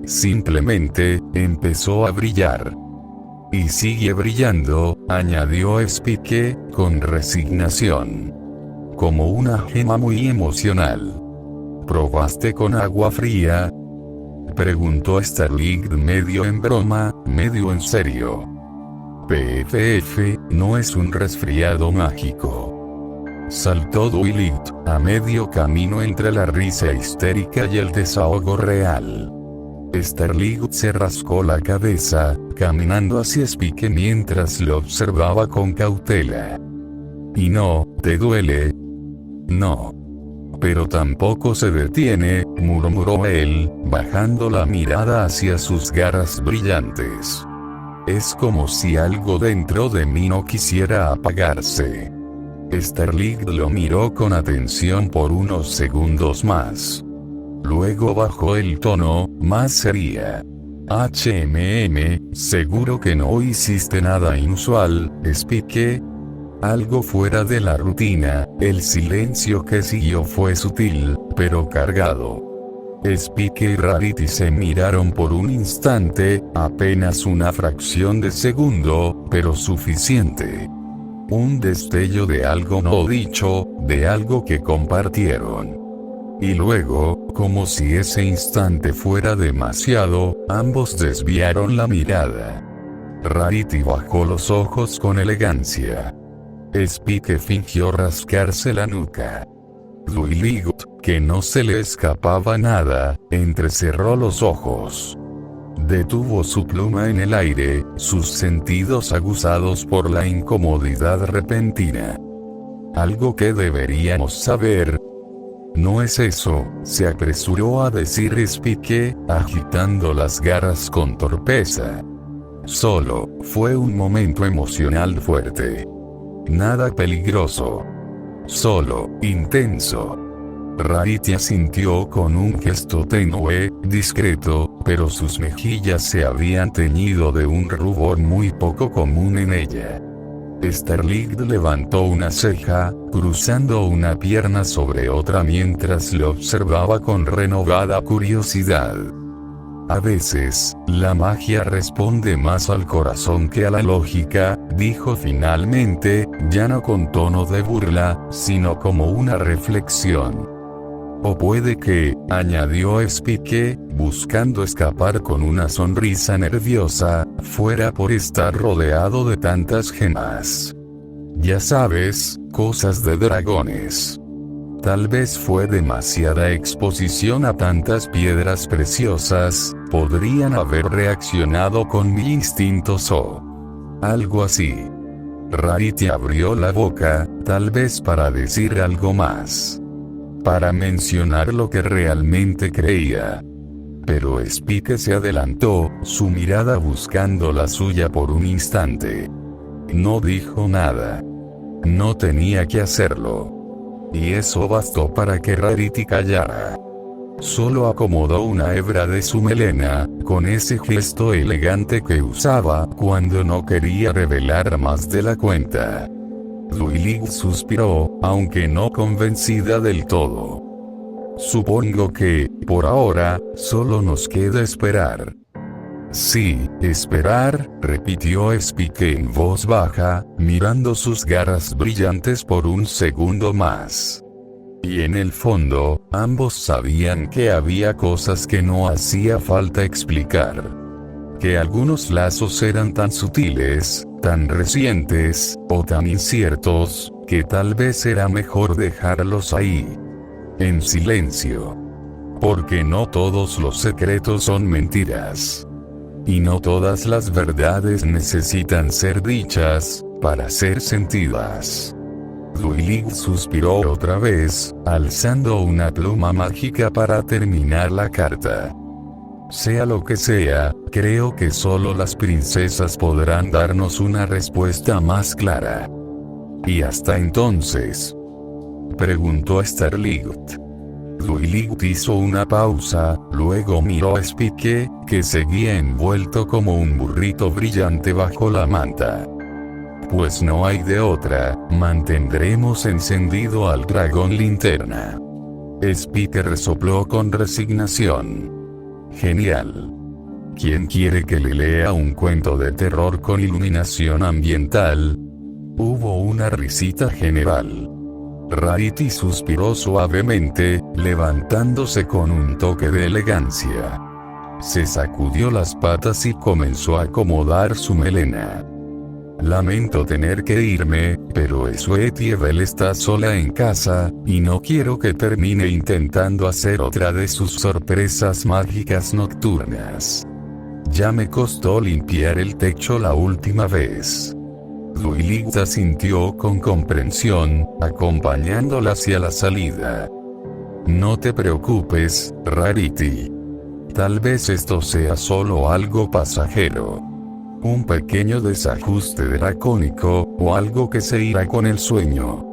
Simplemente, empezó a brillar. Y sigue brillando», añadió Spike, con resignación. «Como una gema muy emocional». «¿Probaste con agua fría?», preguntó Starling medio en broma, medio en serio. «PFF, no es un resfriado mágico», saltó Duilig, a medio camino entre la risa histérica y el desahogo real. Starling se rascó la cabeza, caminando hacia Spike mientras lo observaba con cautela. «¿Y no te duele?». «No. Pero tampoco se detiene», murmuró él, bajando la mirada hacia sus garras brillantes. «Es como si algo dentro de mí no quisiera apagarse». Starling lo miró con atención por unos segundos más. Luego bajó el tono, más seria. «¿Seguro que no hiciste nada inusual, Spike?». Algo fuera de la rutina. El silencio que siguió fue sutil, pero cargado. Spike y Rarity se miraron por un instante, apenas una fracción de segundo, pero suficiente. Un destello de algo no dicho, de algo que compartieron. Y luego, como si ese instante fuera demasiado, ambos desviaron la mirada. Rarity bajó los ojos con elegancia. Spike fingió rascarse la nuca. Duilig, que no se le escapaba nada, entrecerró los ojos. Detuvo su pluma en el aire, sus sentidos aguzados por la incomodidad repentina. «Algo que deberíamos saber». «No es eso», se apresuró a decir Spike, agitando las garras con torpeza. «Solo, fue un momento emocional fuerte. Nada peligroso. Solo, intenso». Rarity asintió con un gesto tenue, discreto, pero sus mejillas se habían teñido de un rubor muy poco común en ella. Starling levantó una ceja, cruzando una pierna sobre otra mientras lo observaba con renovada curiosidad. «A veces, la magia responde más al corazón que a la lógica», dijo finalmente, ya no con tono de burla, sino como una reflexión. «O puede que», añadió Spike, buscando escapar con una sonrisa nerviosa, «fuera por estar rodeado de tantas gemas. Ya sabes, cosas de dragones». Tal vez fue demasiada exposición a tantas piedras preciosas, podrían haber reaccionado con mi instintos o algo así. Rarity abrió la boca, tal vez para decir algo más. para mencionar lo que realmente creía. Pero Spike se adelantó, su mirada buscando la suya por un instante. No dijo nada. No tenía que hacerlo. Y eso bastó para que Rarity callara. Solo acomodó una hebra de su melena, con ese gesto elegante que usaba cuando no quería revelar más de la cuenta. Duilig suspiró, aunque no convencida del todo. Supongo que, por ahora, solo nos queda esperar. Sí, esperar, repitió Spike en voz baja, mirando sus garras brillantes por un segundo más. Y en el fondo, ambos sabían que había cosas que no hacía falta explicar. Que algunos lazos eran tan sutiles, tan recientes, o tan inciertos, que tal vez era mejor dejarlos ahí. En silencio. Porque no todos los secretos son mentiras. Y no todas las verdades necesitan ser dichas, para ser sentidas. Duilig suspiró otra vez, alzando una pluma mágica para terminar la carta. Sea lo que sea, creo que solo las princesas podrán darnos una respuesta más clara. ¿Y hasta entonces?, preguntó Starlight. Duilig hizo una pausa, luego miró a Spike, que seguía envuelto como un burrito brillante bajo la manta. Pues no hay de otra, mantendremos encendido al dragón linterna. Spike resopló con resignación. Genial. ¿Quién quiere que le lea un cuento de terror con iluminación ambiental? Hubo una risita general. Rarity suspiró suavemente, levantándose con un toque de elegancia. Se sacudió las patas y comenzó a acomodar su melena. Lamento tener que irme, pero Sweetiebelle está sola en casa, y no quiero que termine intentando hacer otra de sus sorpresas mágicas nocturnas. Ya me costó limpiar el techo la última vez. Duilig asintió con comprensión, acompañándola hacia la salida. No te preocupes, Rarity. Tal vez esto sea solo algo pasajero. Un pequeño desajuste dracónico, o algo que se irá con el sueño.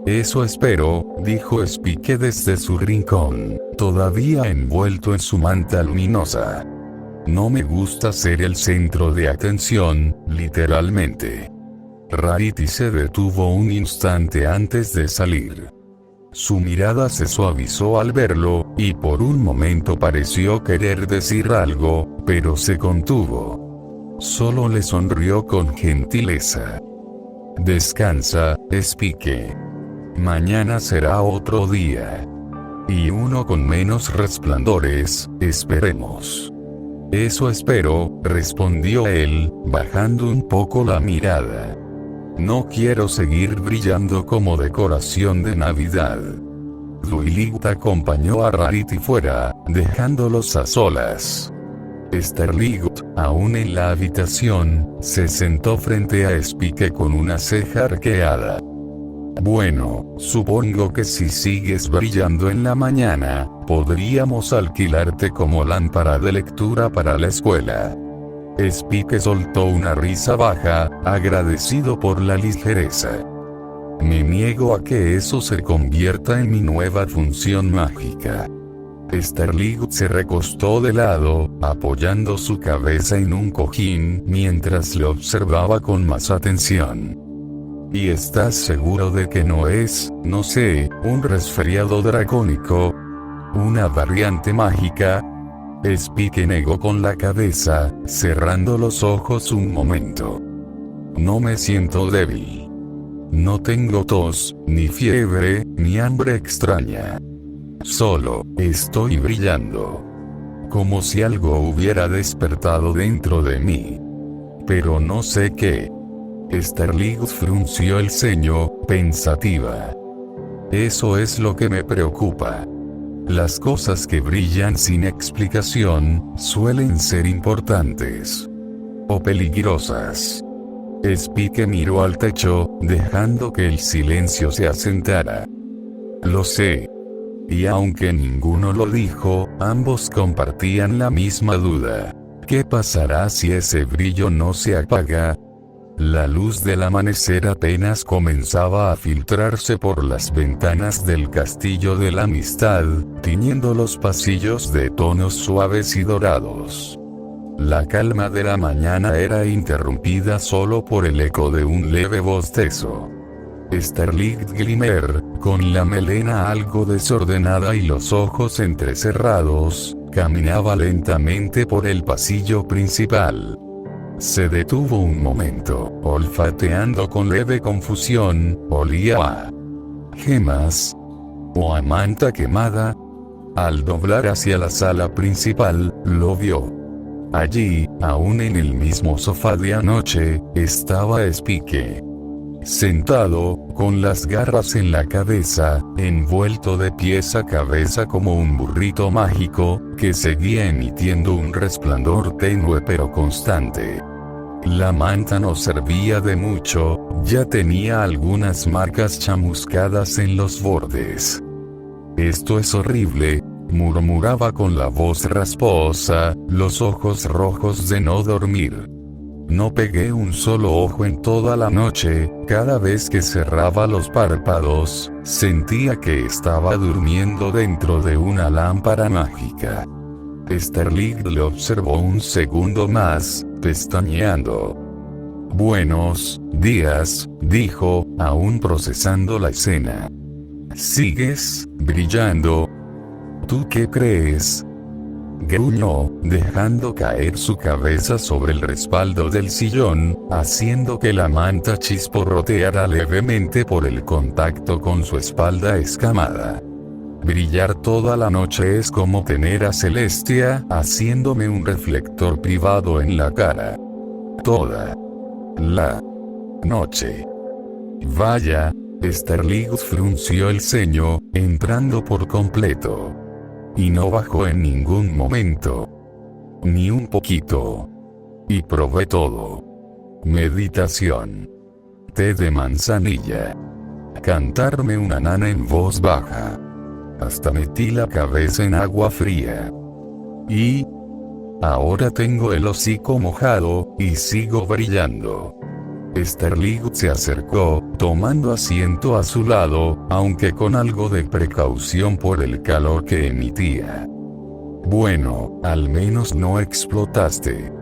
Eso espero, dijo Spike desde su rincón, todavía envuelto en su manta luminosa. No me gusta ser el centro de atención, literalmente. Rarity se detuvo un instante antes de salir. Su mirada se suavizó al verlo, y por un momento pareció querer decir algo, pero se contuvo. Solo le sonrió con gentileza. Descansa, Spike. Mañana será otro día. Y uno con menos resplandores, esperemos. Eso espero, respondió él, bajando un poco la mirada. No quiero seguir brillando como decoración de Navidad. Duilig acompañó a Rarity fuera, dejándolos a solas. Starlight, aún en la habitación, se sentó frente a Spike con una ceja arqueada. Bueno, supongo que si sigues brillando en la mañana, podríamos alquilarte como lámpara de lectura para la escuela. Spike soltó una risa baja, agradecido por la ligereza. Me niego a que eso se convierta en mi nueva función mágica. Starlight se recostó de lado, apoyando su cabeza en un cojín mientras le observaba con más atención. ¿Y estás seguro de que no es, no sé, un resfriado dracónico? ¿Una variante mágica? Spike negó con la cabeza, cerrando los ojos un momento. No me siento débil. No tengo tos, ni fiebre, ni hambre extraña. Solo, estoy brillando. Como si algo hubiera despertado dentro de mí. Pero no sé qué. Starlight frunció el ceño, pensativa. Eso es lo que me preocupa. Las cosas que brillan sin explicación, suelen ser importantes. O peligrosas. Spike miró al techo, dejando que el silencio se asentara. Lo sé. Y aunque ninguno lo dijo, ambos compartían la misma duda. ¿Qué pasará si ese brillo no se apaga? La luz del amanecer apenas comenzaba a filtrarse por las ventanas del castillo de la amistad, tiñendo los pasillos de tonos suaves y dorados. La calma de la mañana era interrumpida solo por el eco de un leve bostezo. Sterling Glimmer, con la melena algo desordenada y los ojos entrecerrados, caminaba lentamente por el pasillo principal. Se detuvo un momento, olfateando con leve confusión. ¿Olía a gemas o a manta quemada? Al doblar hacia la sala principal, lo vio. Allí, aún en el mismo sofá de anoche, estaba Spike. Sentado, con las garras en la cabeza, envuelto de pies a cabeza como un burrito mágico, que seguía emitiendo un resplandor tenue pero constante. La manta no servía de mucho, ya tenía algunas marcas chamuscadas en los bordes. «Esto es horrible», murmuraba con la voz rasposa, los ojos rojos de no dormir. No pegué un solo ojo en toda la noche, cada vez que cerraba los párpados, sentía que estaba durmiendo dentro de una lámpara mágica. Sterling le observó un segundo más, pestañeando. «Buenos días», dijo, aún procesando la escena. «¿Sigues brillando? ¿Tú qué crees?», gruñó, dejando caer su cabeza sobre el respaldo del sillón, haciendo que la manta chisporroteara levemente por el contacto con su espalda escamada. «Brillar toda la noche es como tener a Celestia haciéndome un reflector privado en la cara. Toda la noche». «Vaya», Sterling frunció el ceño, entrando por completo. Y no bajó en ningún momento. Ni un poquito. Y probé todo. Meditación. Té de manzanilla. Cantarme una nana en voz baja. Hasta metí la cabeza en agua fría. Y ahora tengo el hocico mojado, y sigo brillando. Sterling se acercó, tomando asiento a su lado, aunque con algo de precaución por el calor que emitía. «Bueno, al menos no explotaste.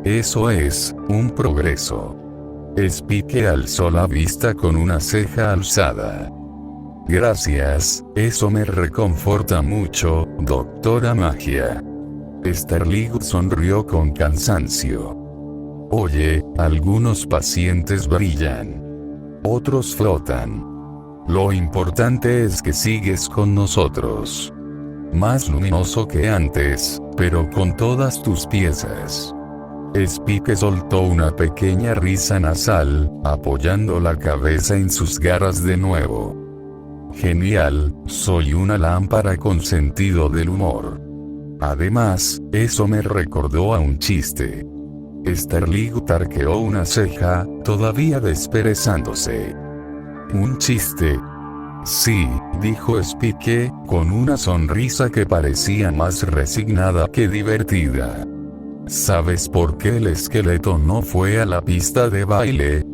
Eso es un progreso». Spike alzó la vista con una ceja alzada. «Gracias, eso me reconforta mucho, doctora Magia». Sterling sonrió con cansancio. «Oye, algunos pacientes brillan. Otros flotan. Lo importante es que sigues con nosotros. Más luminoso que antes, pero con todas tus piezas». Spike soltó una pequeña risa nasal, apoyando la cabeza en sus garras de nuevo. «Genial, soy una lámpara con sentido del humor. Además, eso me recordó a un chiste». Sterling tarqueó una ceja, todavía desperezándose. «¿Un chiste?». «Sí», dijo Spike, con una sonrisa que parecía más resignada que divertida. «¿Sabes por qué el esqueleto no fue a la pista de baile?».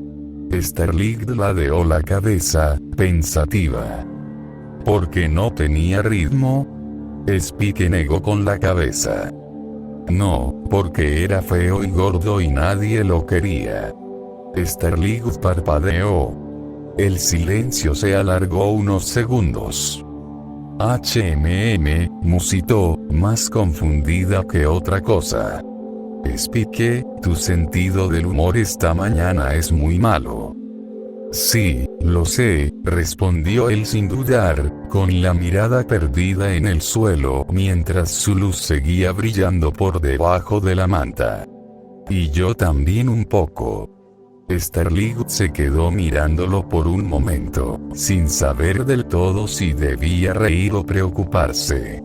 Sterling ladeó la cabeza, pensativa. «¿Porque no tenía ritmo?». Spike negó con la cabeza. «No, porque era feo y gordo y nadie lo quería». Sterling parpadeó. El silencio se alargó unos segundos. musitó, más confundida que otra cosa. «Spike, tu sentido del humor esta mañana es muy malo». «Sí, lo sé», respondió él sin dudar, con la mirada perdida en el suelo mientras su luz seguía brillando por debajo de la manta. «Y yo también un poco». Sterling se quedó mirándolo por un momento, sin saber del todo si debía reír o preocuparse.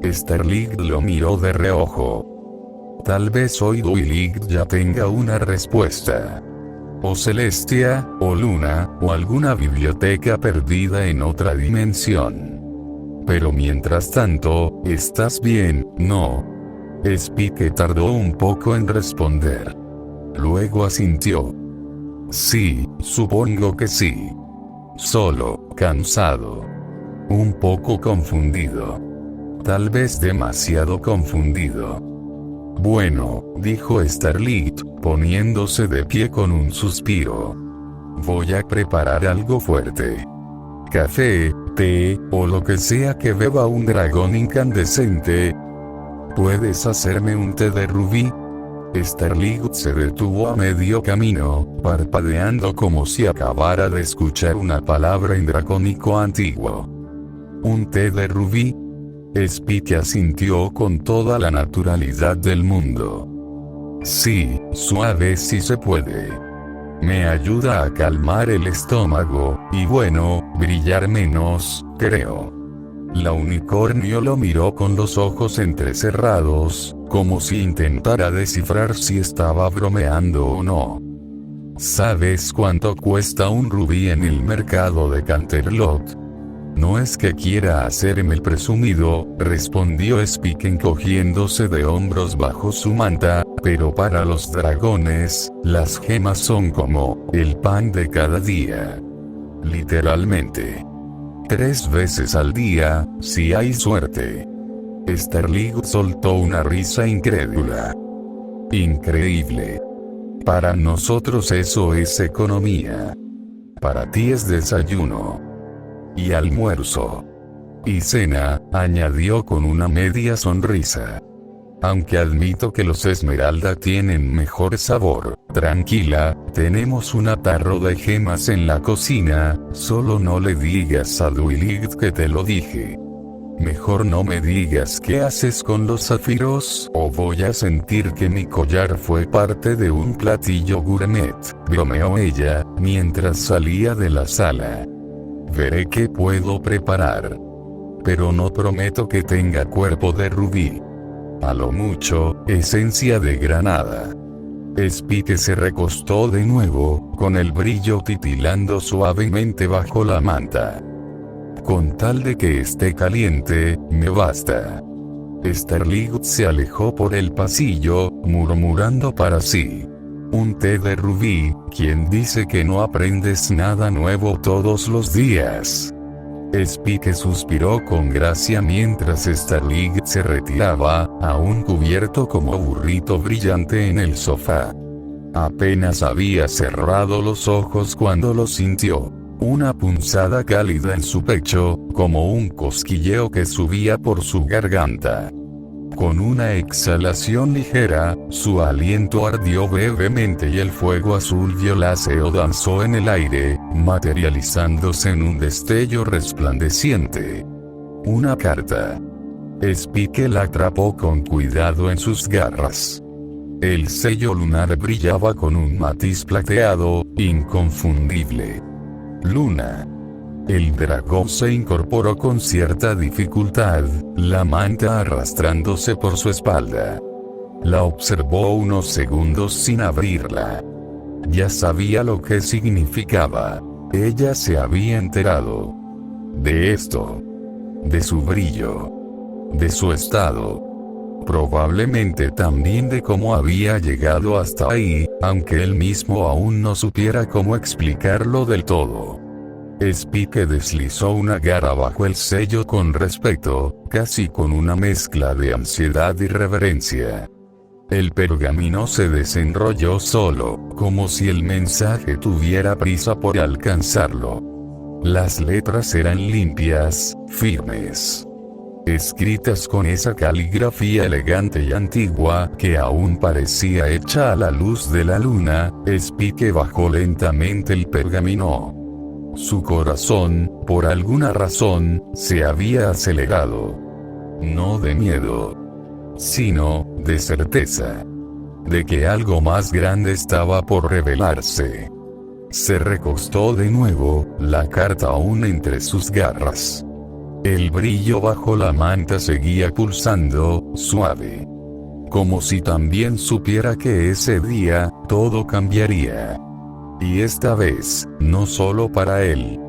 Sterling lo miró de reojo. «Tal vez hoy Duilig ya tenga una respuesta. O Celestia, o Luna, o alguna biblioteca perdida en otra dimensión». Pero mientras tanto, ¿estás bien, no? Spike tardó un poco en responder. Luego asintió. Sí, supongo que sí. Solo, cansado. Un poco confundido. Tal vez demasiado confundido. Bueno, dijo Starlight, poniéndose de pie con un suspiro. Voy a preparar algo fuerte. Café, té, o lo que sea que beba un dragón incandescente. ¿Puedes hacerme un té de rubí? Starlight se detuvo a medio camino, parpadeando como si acabara de escuchar una palabra en dracónico antiguo. ¿Un té de rubí? Spike asintió con toda la naturalidad del mundo. Sí, suave si se puede. Me ayuda a calmar el estómago, y bueno, brillar menos, creo. La unicornio lo miró con los ojos entrecerrados, como si intentara descifrar si estaba bromeando o no. ¿Sabes cuánto cuesta un rubí en el mercado de Canterlot? No es que quiera hacerme el presumido, respondió Spike encogiéndose de hombros bajo su manta, pero para los dragones, las gemas son como el pan de cada día. Literalmente. 3 veces al día, si hay suerte. Starlight soltó una risa incrédula. Increíble. Para nosotros eso es economía. Para ti es desayuno. Y almuerzo. Y cena, añadió con una media sonrisa. Aunque admito que los esmeralda tienen mejor sabor, tranquila, tenemos un atarro de gemas en la cocina, solo no le digas a Duilig que te lo dije. Mejor no me digas qué haces con los zafiros, o voy a sentir que mi collar fue parte de un platillo gourmet, bromeó ella, mientras salía de la sala. Veré qué puedo preparar. Pero no prometo que tenga cuerpo de rubí. A lo mucho, esencia de granada. Spike se recostó de nuevo, con el brillo titilando suavemente bajo la manta. Con tal de que esté caliente, me basta. Starlight se alejó por el pasillo, murmurando para sí. Un té de rubí, ¿quién dice que no aprendes nada nuevo todos los días? Spike suspiró con gracia mientras Starlight se retiraba, aún cubierto como burrito brillante en el sofá. Apenas había cerrado los ojos cuando lo sintió. Una punzada cálida en su pecho, como un cosquilleo que subía por su garganta. Con una exhalación ligera, su aliento ardió brevemente y el fuego azul violáceo danzó en el aire, materializándose en un destello resplandeciente. Una carta. Spike la atrapó con cuidado en sus garras. El sello lunar brillaba con un matiz plateado, inconfundible. Luna. El dragón se incorporó con cierta dificultad, la manta arrastrándose por su espalda. La observó unos segundos sin abrirla. Ya sabía lo que significaba. Ella se había enterado. De esto. De su brillo. De su estado. Probablemente también de cómo había llegado hasta ahí, aunque él mismo aún no supiera cómo explicarlo del todo. Spike deslizó una garra bajo el sello con respeto, casi con una mezcla de ansiedad y reverencia. El pergamino se desenrolló solo, como si el mensaje tuviera prisa por alcanzarlo. Las letras eran limpias, firmes. Escritas con esa caligrafía elegante y antigua que aún parecía hecha a la luz de la luna. Spike bajó lentamente el pergamino. Su corazón, por alguna razón, se había acelerado. No de miedo, sino de certeza. De que algo más grande estaba por revelarse. Se recostó de nuevo, la carta aún entre sus garras. El brillo bajo la manta seguía pulsando, suave. Como si también supiera que ese día, todo cambiaría. Y esta vez, no solo para él.